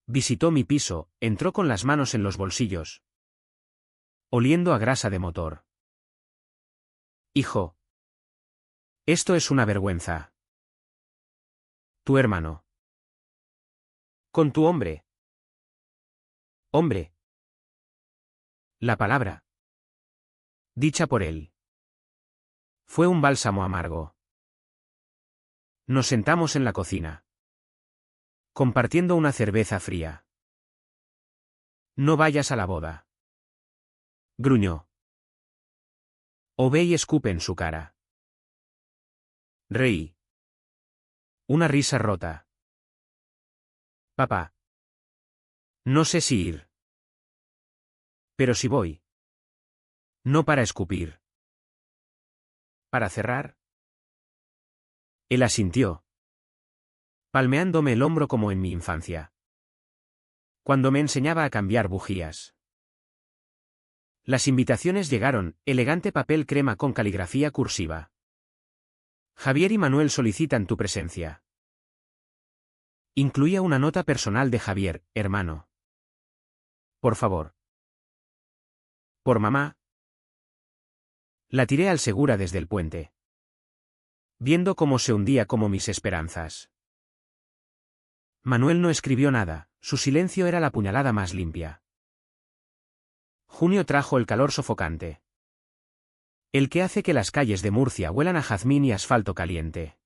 Visitó mi piso, entró con las manos en los bolsillos. Oliendo a grasa de motor. Hijo. Esto es una vergüenza. Tu hermano. Con tu hombre. Hombre. La palabra. Dicha por él. Fue un bálsamo amargo. Nos sentamos en la cocina. Compartiendo una cerveza fría. No vayas a la boda. Gruñó. O ve y escupe en su cara. Reí. Una risa rota. Papá. No sé si ir. Pero si voy. No para escupir. ¿Para cerrar? Él asintió. Palmeándome el hombro como en mi infancia. Cuando me enseñaba a cambiar bujías. Las invitaciones llegaron, elegante papel crema con caligrafía cursiva. Javier y Manuel solicitan tu presencia. Incluía una nota personal de Javier, hermano. Por favor. Por mamá. La tiré al Segura desde el puente. Viendo cómo se hundía como mis esperanzas. Manuel no escribió nada, su silencio era la puñalada más limpia. Junio trajo el calor sofocante. El que hace que las calles de Murcia huelan a jazmín y asfalto caliente.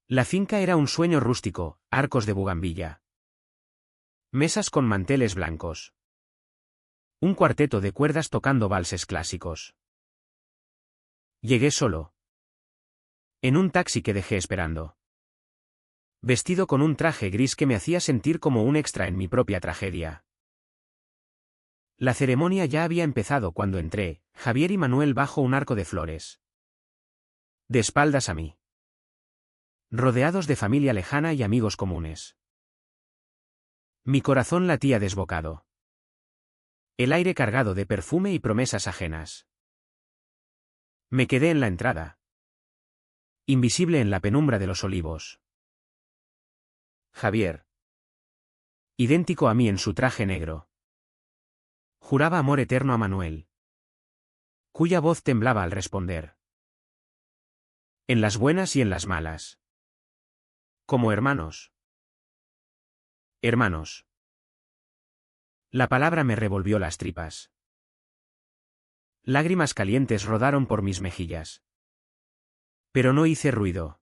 La finca era un sueño rústico, arcos de bugambilla. Mesas con manteles blancos. Un cuarteto de cuerdas tocando valses clásicos. Llegué solo. En un taxi que dejé esperando. Vestido con un traje gris que me hacía sentir como un extra en mi propia tragedia. La ceremonia ya había empezado cuando entré, Javier y Manuel bajo un arco de flores. De espaldas a mí. Rodeados de familia lejana y amigos comunes. Mi corazón latía desbocado. El aire cargado de perfume y promesas ajenas. Me quedé en la entrada. Invisible en la penumbra de los olivos. Javier. Idéntico a mí en su traje negro. Juraba amor eterno a Manuel. Cuya voz temblaba al responder. En las buenas y en las malas. Como hermanos. Hermanos. La palabra me revolvió las tripas. Lágrimas calientes rodaron por mis mejillas. Pero no hice ruido.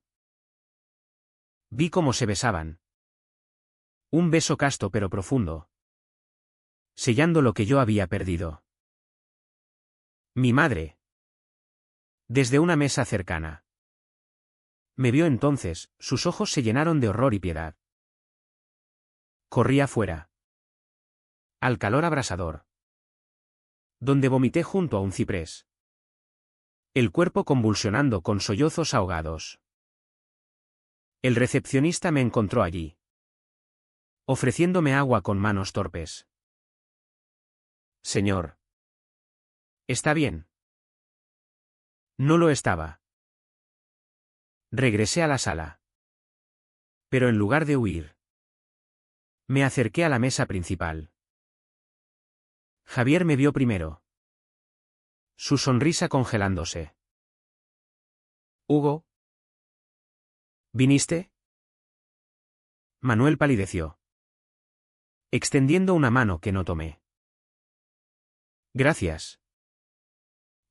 Vi cómo se besaban. Un beso casto pero profundo. Sellando lo que yo había perdido. Mi madre. Desde una mesa cercana. Me vio entonces, sus ojos se llenaron de horror y piedad. Corrí afuera. Al calor abrasador. Donde vomité junto a un ciprés. El cuerpo convulsionando con sollozos ahogados. El recepcionista me encontró allí. ofreciéndome agua con manos torpes. Señor. ¿Está bien? No lo estaba. Regresé a la sala. Pero en lugar de huir, me acerqué a la mesa principal. Javier me vio primero. Su sonrisa congelándose. Hugo. ¿Viniste? Manuel palideció, extendiendo una mano que no tomé. Gracias,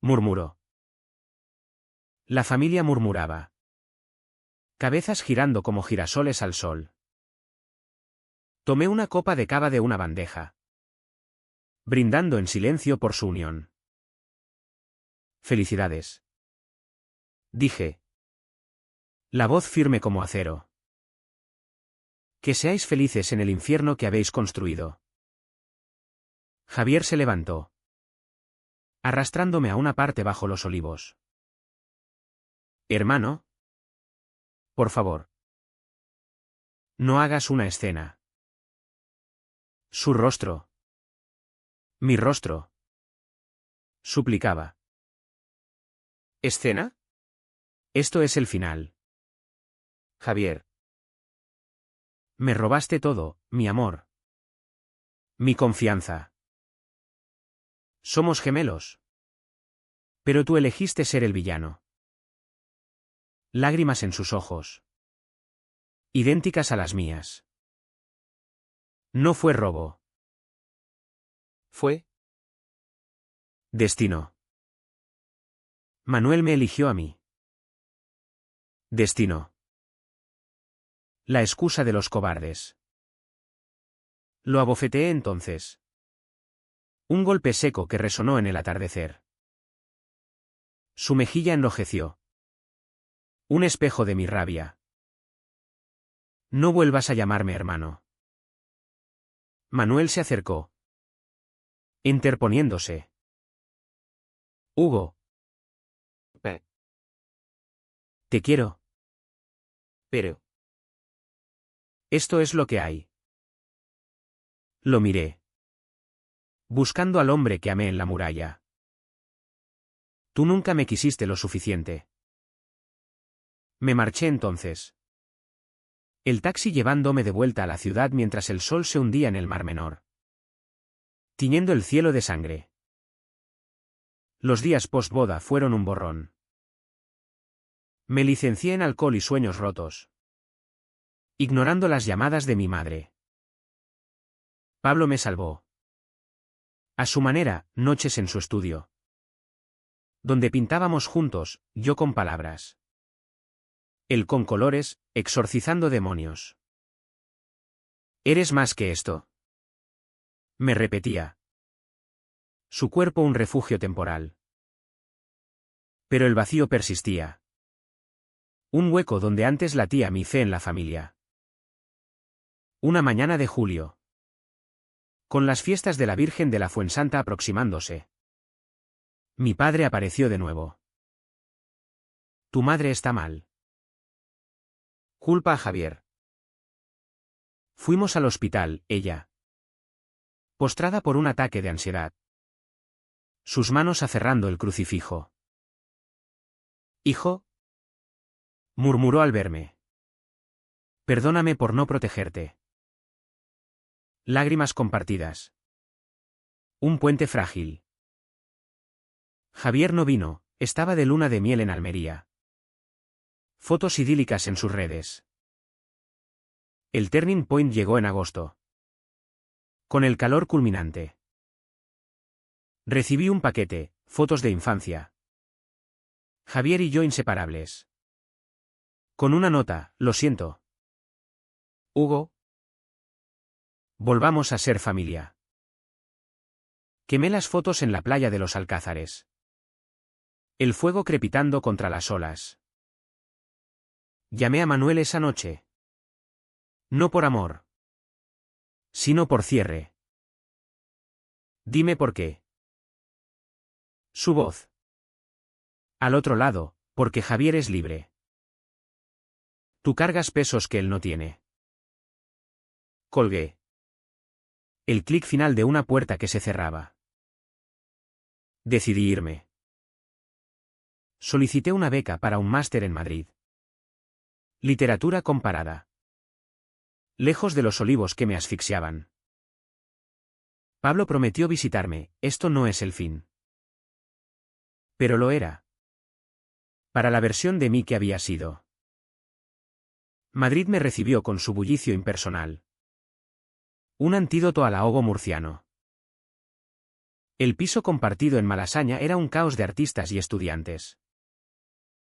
murmuró. La familia murmuraba. Cabezas girando como girasoles al sol. Tomé una copa de cava de una bandeja, brindando en silencio por su unión. Felicidades, dije. La voz firme como acero. Que seáis felices en el infierno que habéis construido. Javier se levantó, arrastrándome a una parte bajo los olivos. Hermano. Por favor. No hagas una escena. Su rostro. Mi rostro. Suplicaba. ¿Escena? Esto es el final. Javier. Me robaste todo, mi amor. Mi confianza. Somos gemelos. Pero tú elegiste ser el villano. Lágrimas en sus ojos. Idénticas a las mías. No fue robo. Fue destino. Manuel me eligió a mí. Destino. La excusa de los cobardes. Lo abofeteé entonces. Un golpe seco que resonó en el atardecer. Su mejilla enrojeció. Un espejo de mi rabia. No vuelvas a llamarme hermano. Manuel se acercó, interponiéndose. Hugo. Te quiero. Pero. Esto es lo que hay. Lo miré. Buscando al hombre que amé en la muralla. Tú nunca me quisiste lo suficiente. Me marché entonces. El taxi llevándome de vuelta a la ciudad mientras el sol se hundía en el Mar Menor, tiñendo el cielo de sangre. Los días post-boda fueron un borrón. Me licencié en alcohol y sueños rotos, ignorando las llamadas de mi madre. Pablo me salvó. A su manera, noches en su estudio, donde pintábamos juntos, yo con palabras. Él con colores, exorcizando demonios. Eres más que esto. Me repetía. Su cuerpo un refugio temporal. Pero el vacío persistía. Un hueco donde antes latía mi fe en la familia. Una mañana de julio. Con las fiestas de la Virgen de la Fuensanta aproximándose. Mi padre apareció de nuevo. Tu madre está mal. Culpa a Javier. Fuimos al hospital, ella. Postrada por un ataque de ansiedad. Sus manos aferrando el crucifijo. Hijo. Murmuró al verme. Perdóname por no protegerte. Lágrimas compartidas. Un puente frágil. Javier no vino, estaba de luna de miel en Almería. Fotos idílicas en sus redes. El turning point llegó en agosto. Con el calor culminante. Recibí un paquete, fotos de infancia. Javier y yo inseparables. Con una nota, lo siento. Hugo. Volvamos a ser familia. Quemé las fotos en la playa de los Alcázares. El fuego crepitando contra las olas. Llamé a Manuel esa noche. No por amor, sino por cierre. Dime por qué. Su voz. Al otro lado, porque Javier es libre. Tú cargas pesos que él no tiene. Colgué. El clic final de una puerta que se cerraba. Decidí irme. Solicité una beca para un máster en Madrid. Literatura comparada. Lejos de los olivos que me asfixiaban. Pablo prometió visitarme, esto no es el fin. Pero lo era. Para la versión de mí que había sido. Madrid me recibió con su bullicio impersonal. Un antídoto al ahogo murciano. El piso compartido en Malasaña era un caos de artistas y estudiantes.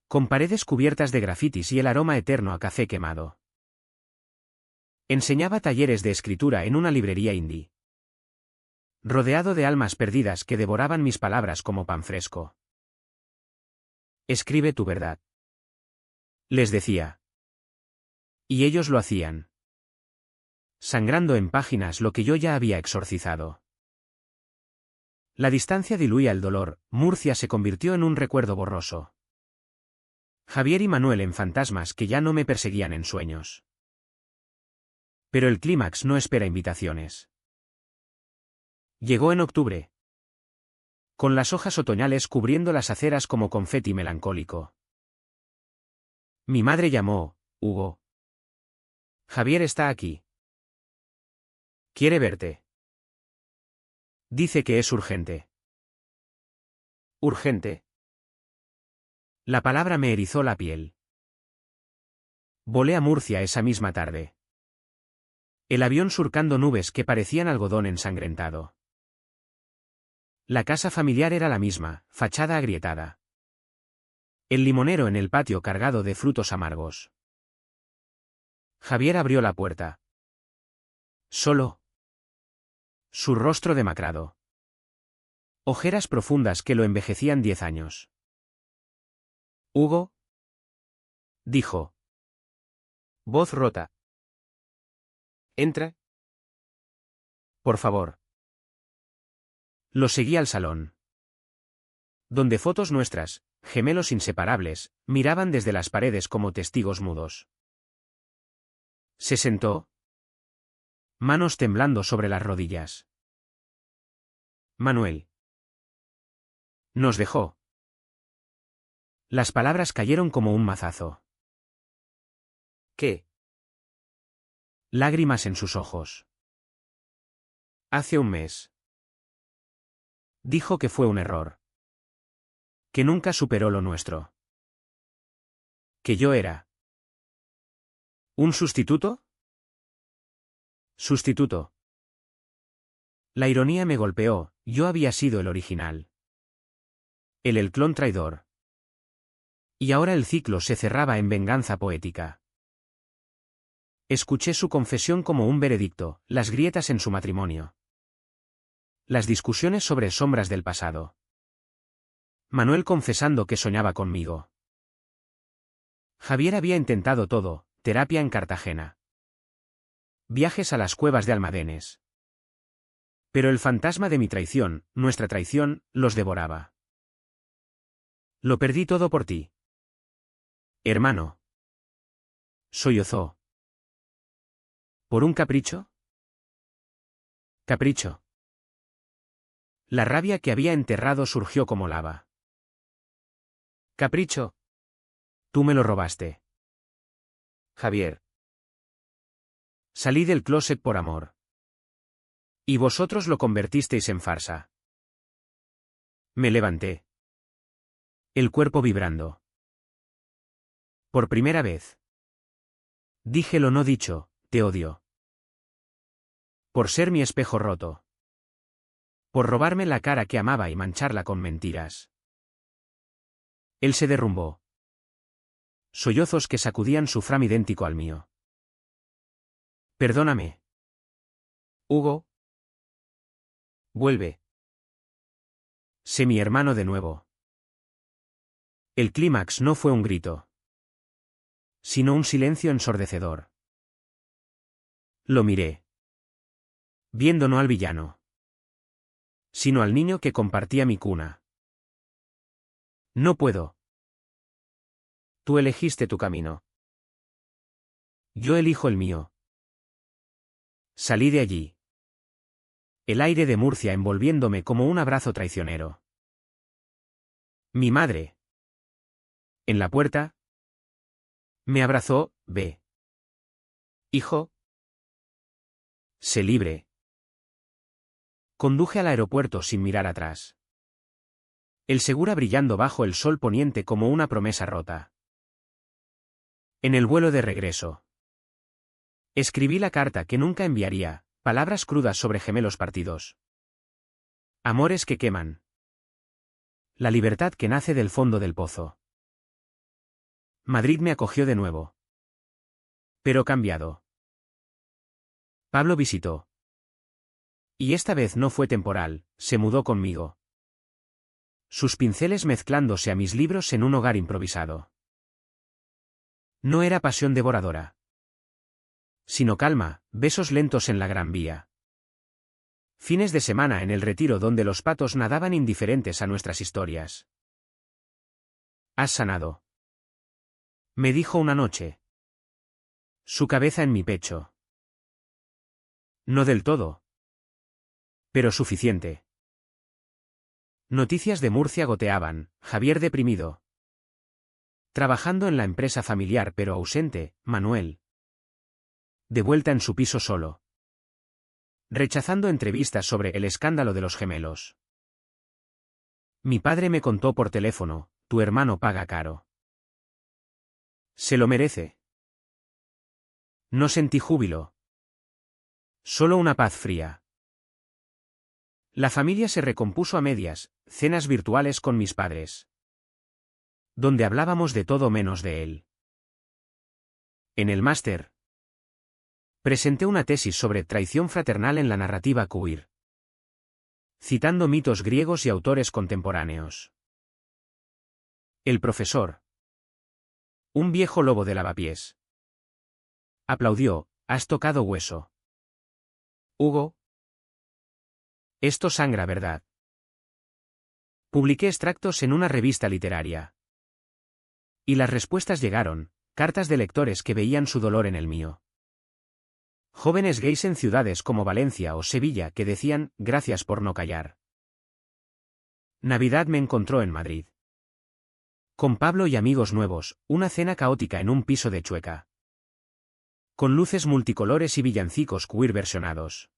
Con paredes cubiertas de grafitis y el aroma eterno a café quemado. Enseñaba talleres de escritura en una librería indie. Rodeado de almas perdidas que devoraban mis palabras como pan fresco. Escribe tu verdad. Les decía. Y ellos lo hacían. Sangrando en páginas lo que yo ya había exorcizado. La distancia diluía el dolor, Murcia se convirtió en un recuerdo borroso. Javier y Manuel en fantasmas que ya no me perseguían en sueños. Pero el clímax no espera invitaciones. Llegó en octubre. Con las hojas otoñales cubriendo las aceras como confeti melancólico. Mi madre llamó, Hugo. Javier está aquí. Quiere verte. Dice que es urgente. ¿Urgente? La palabra me erizó la piel. Volé a Murcia esa misma tarde. El avión surcando nubes que parecían algodón ensangrentado. La casa familiar era la misma, fachada agrietada. El limonero en el patio cargado de frutos amargos. Javier abrió la puerta. Solo. Su rostro demacrado. Ojeras profundas que lo envejecían 10 años. Hugo. Dijo. Voz rota. Entra. Por favor. Lo seguí al salón. Donde fotos nuestras, gemelos inseparables, miraban desde las paredes como testigos mudos. Se sentó. Manos temblando sobre las rodillas. Manuel. Nos dejó. Las palabras cayeron como un mazazo. ¿Qué? Lágrimas en sus ojos. Hace un mes. Dijo que fue un error. Que nunca superó lo nuestro. Que yo era. ¿Un sustituto? Sustituto. La ironía me golpeó, yo había sido el original. El clon traidor. Y ahora el ciclo se cerraba en venganza poética. Escuché su confesión como un veredicto, las grietas en su matrimonio. Las discusiones sobre sombras del pasado. Manuel confesando que soñaba conmigo. Javier había intentado todo, terapia en Cartagena. Viajes a las cuevas de Almadenes. Pero el fantasma de mi traición, nuestra traición, los devoraba. Lo perdí todo por ti. Hermano. Sollozó. ¿Por un capricho? Capricho. La rabia que había enterrado surgió como lava. Capricho. Tú me lo robaste. Javier. Salí del closet por amor. Y vosotros lo convertisteis en farsa. Me levanté. El cuerpo vibrando. Por primera vez. Dije lo no dicho, te odio. Por ser mi espejo roto. Por robarme la cara que amaba y mancharla con mentiras. Él se derrumbó. Sollozos que sacudían su fram idéntico al mío. Perdóname. Hugo. Vuelve. Sé mi hermano de nuevo. El clímax no fue un grito. Sino un silencio ensordecedor. Lo miré. Viendo no al villano. Sino al niño que compartía mi cuna. No puedo. Tú elegiste tu camino. Yo elijo el mío. Salí de allí. El aire de Murcia envolviéndome como un abrazo traicionero. Mi madre. En la puerta. Me abrazó, ve. Hijo. Sé libre. Conduje al aeropuerto sin mirar atrás. El Segura brillando bajo el sol poniente como una promesa rota. En el vuelo de regreso. Escribí la carta que nunca enviaría, palabras crudas sobre gemelos partidos. Amores que queman. La libertad que nace del fondo del pozo. Madrid me acogió de nuevo. Pero cambiado. Pablo visitó. Y esta vez no fue temporal, se mudó conmigo. Sus pinceles mezclándose a mis libros en un hogar improvisado. No era pasión devoradora. Sino calma, besos lentos en la Gran Vía. Fines de semana en el retiro donde los patos nadaban indiferentes a nuestras historias. Has sanado. Me dijo una noche. Su cabeza en mi pecho. No del todo. Pero suficiente. Noticias de Murcia goteaban, Javier deprimido. Trabajando en la empresa familiar pero ausente, Manuel. De vuelta en su piso solo. Rechazando entrevistas sobre el escándalo de los gemelos. Mi padre me contó por teléfono, tu hermano paga caro. Se lo merece. No sentí júbilo. Solo una paz fría. La familia se recompuso a medias, cenas virtuales con mis padres. Donde hablábamos de todo menos de él. En el máster. Presenté una tesis sobre traición fraternal en la narrativa queer. Citando mitos griegos y autores contemporáneos. El profesor. Un viejo lobo de lavapiés. Aplaudió, has tocado hueso. Hugo. Esto sangra, ¿verdad? Publiqué extractos en una revista literaria. Y las respuestas llegaron, cartas de lectores que veían su dolor en el mío. Jóvenes gays en ciudades como Valencia o Sevilla que decían, gracias por no callar. Navidad me encontró en Madrid. Con Pablo y amigos nuevos, una cena caótica en un piso de Chueca. Con luces multicolores y villancicos queer versionados.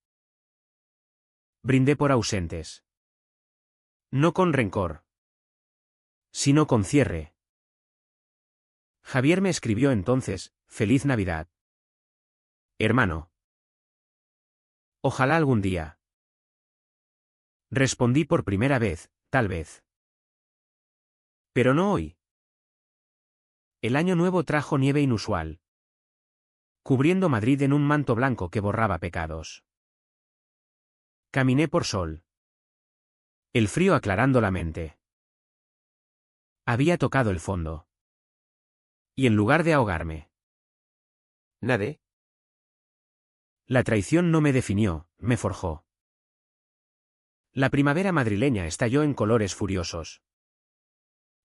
Brindé por ausentes. No con rencor. Sino con cierre. Javier me escribió entonces, Feliz Navidad. Hermano. Ojalá algún día. Respondí por primera vez, tal vez. Pero no hoy. El año nuevo trajo nieve inusual. Cubriendo Madrid en un manto blanco que borraba pecados. Caminé por sol. El frío aclarando la mente. Había tocado el fondo. Y en lugar de ahogarme. Nadé. La traición no me definió, me forjó. La primavera madrileña estalló en colores furiosos.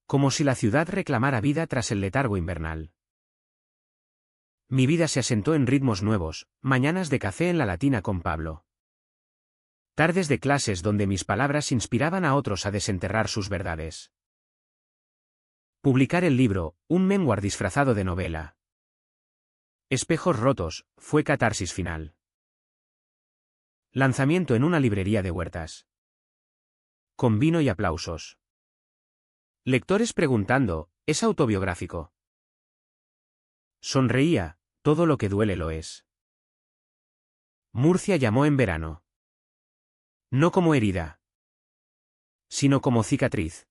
Como si la ciudad reclamara vida tras el letargo invernal. Mi vida se asentó en ritmos nuevos, mañanas de café en la Latina con Pablo. Tardes de clases donde mis palabras inspiraban a otros a desenterrar sus verdades. Publicar el libro, un memoir disfrazado de novela. Espejos rotos, fue catarsis final. Lanzamiento en una librería de Huertas. Con vino y aplausos. Lectores preguntando, ¿es autobiográfico? Sonreía, todo lo que duele lo es. Murcia llamó en verano. No como herida. Sino como cicatriz.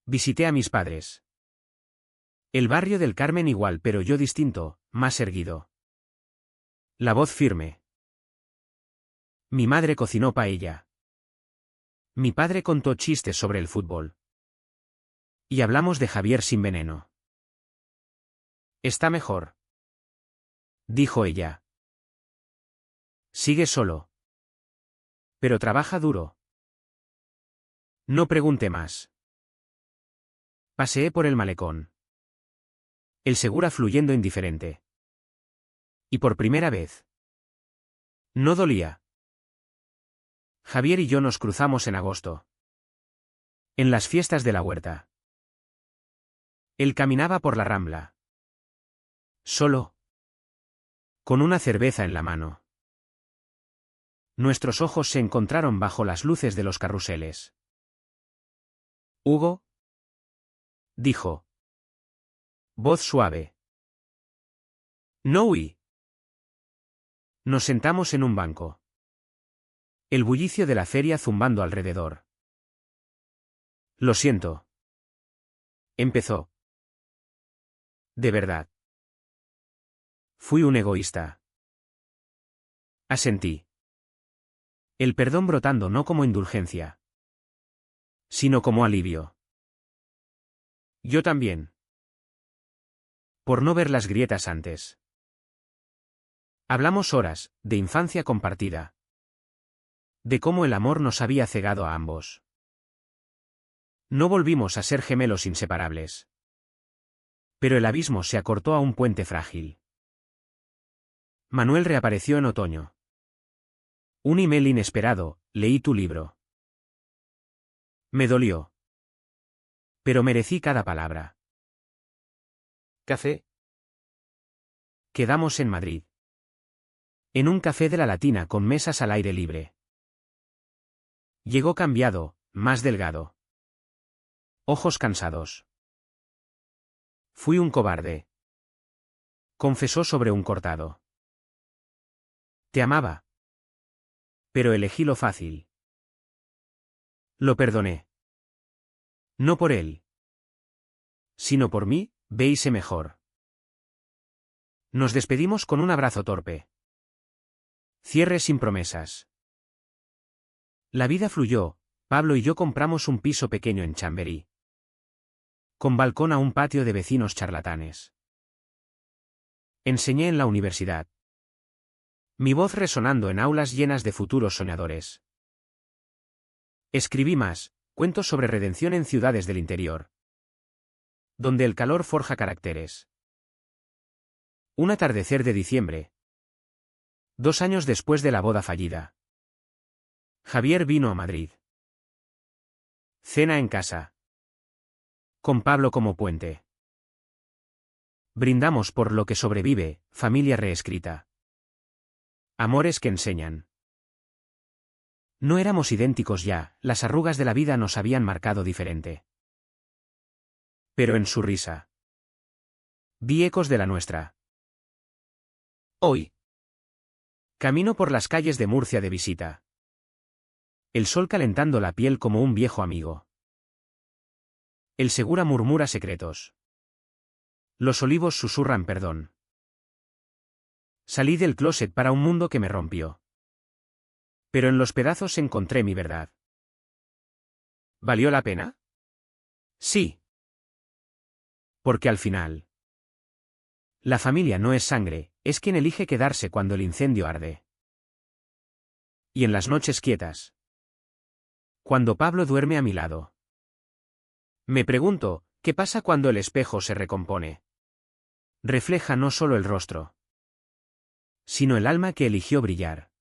Visité a mis padres. El barrio del Carmen igual pero yo distinto, más erguido. La voz firme. Mi madre cocinó paella. Mi padre contó chistes sobre el fútbol. Y hablamos de Javier sin veneno. Está mejor. Dijo ella. Sigue solo. Pero trabaja duro. No pregunté más. Paseé por el malecón. El Segura fluyendo indiferente. Y por primera vez. No dolía. Javier y yo nos cruzamos en agosto. En las fiestas de la huerta. Él caminaba por la Rambla. Solo. Con una cerveza en la mano. Nuestros ojos se encontraron bajo las luces de los carruseles. Hugo, dijo. Voz suave. No huí. Nos sentamos en un banco. El bullicio de la feria zumbando alrededor. Lo siento. Empezó. De verdad. Fui un egoísta. Asentí. El perdón brotando no como indulgencia, sino como alivio. Yo también. Por no ver las grietas antes. Hablamos horas, de infancia compartida. De cómo el amor nos había cegado a ambos. No volvimos a ser gemelos inseparables. Pero el abismo se acortó a un puente frágil. Manuel reapareció en otoño. Un email inesperado, leí tu libro. Me dolió. Pero merecí cada palabra. ¿Café? Quedamos en Madrid. En un café de la Latina con mesas al aire libre. Llegó cambiado, más delgado. Ojos cansados. Fui un cobarde. Confesó sobre un cortado. Te amaba. Pero elegí lo fácil. Lo perdoné. No por él. Sino por mí, veíse mejor. Nos despedimos con un abrazo torpe. Cierre sin promesas. La vida fluyó, Pablo y yo compramos un piso pequeño en Chamberí. Con balcón a un patio de vecinos charlatanes. Enseñé en la universidad. Mi voz resonando en aulas llenas de futuros soñadores. Escribí más, cuentos sobre redención en ciudades del interior. Donde el calor forja caracteres. Un atardecer de diciembre. 2 años después de la boda fallida. Javier vino a Madrid. Cena en casa. Con Pablo como puente. Brindamos por lo que sobrevive, familia reescrita. Amores que enseñan. No éramos idénticos ya, las arrugas de la vida nos habían marcado diferente. Pero en su risa. Vi ecos de la nuestra. Hoy. Camino por las calles de Murcia de visita. El sol calentando la piel como un viejo amigo. El Segura murmura secretos. Los olivos susurran perdón. Salí del closet para un mundo que me rompió. Pero en los pedazos encontré mi verdad. ¿Valió la pena? Sí. Porque al final. La familia no es sangre, es quien elige quedarse cuando el incendio arde. Y en las noches quietas. Cuando Pablo duerme a mi lado. Me pregunto, ¿qué pasa cuando el espejo se recompone? Refleja no solo el rostro, sino el alma que eligió brillar.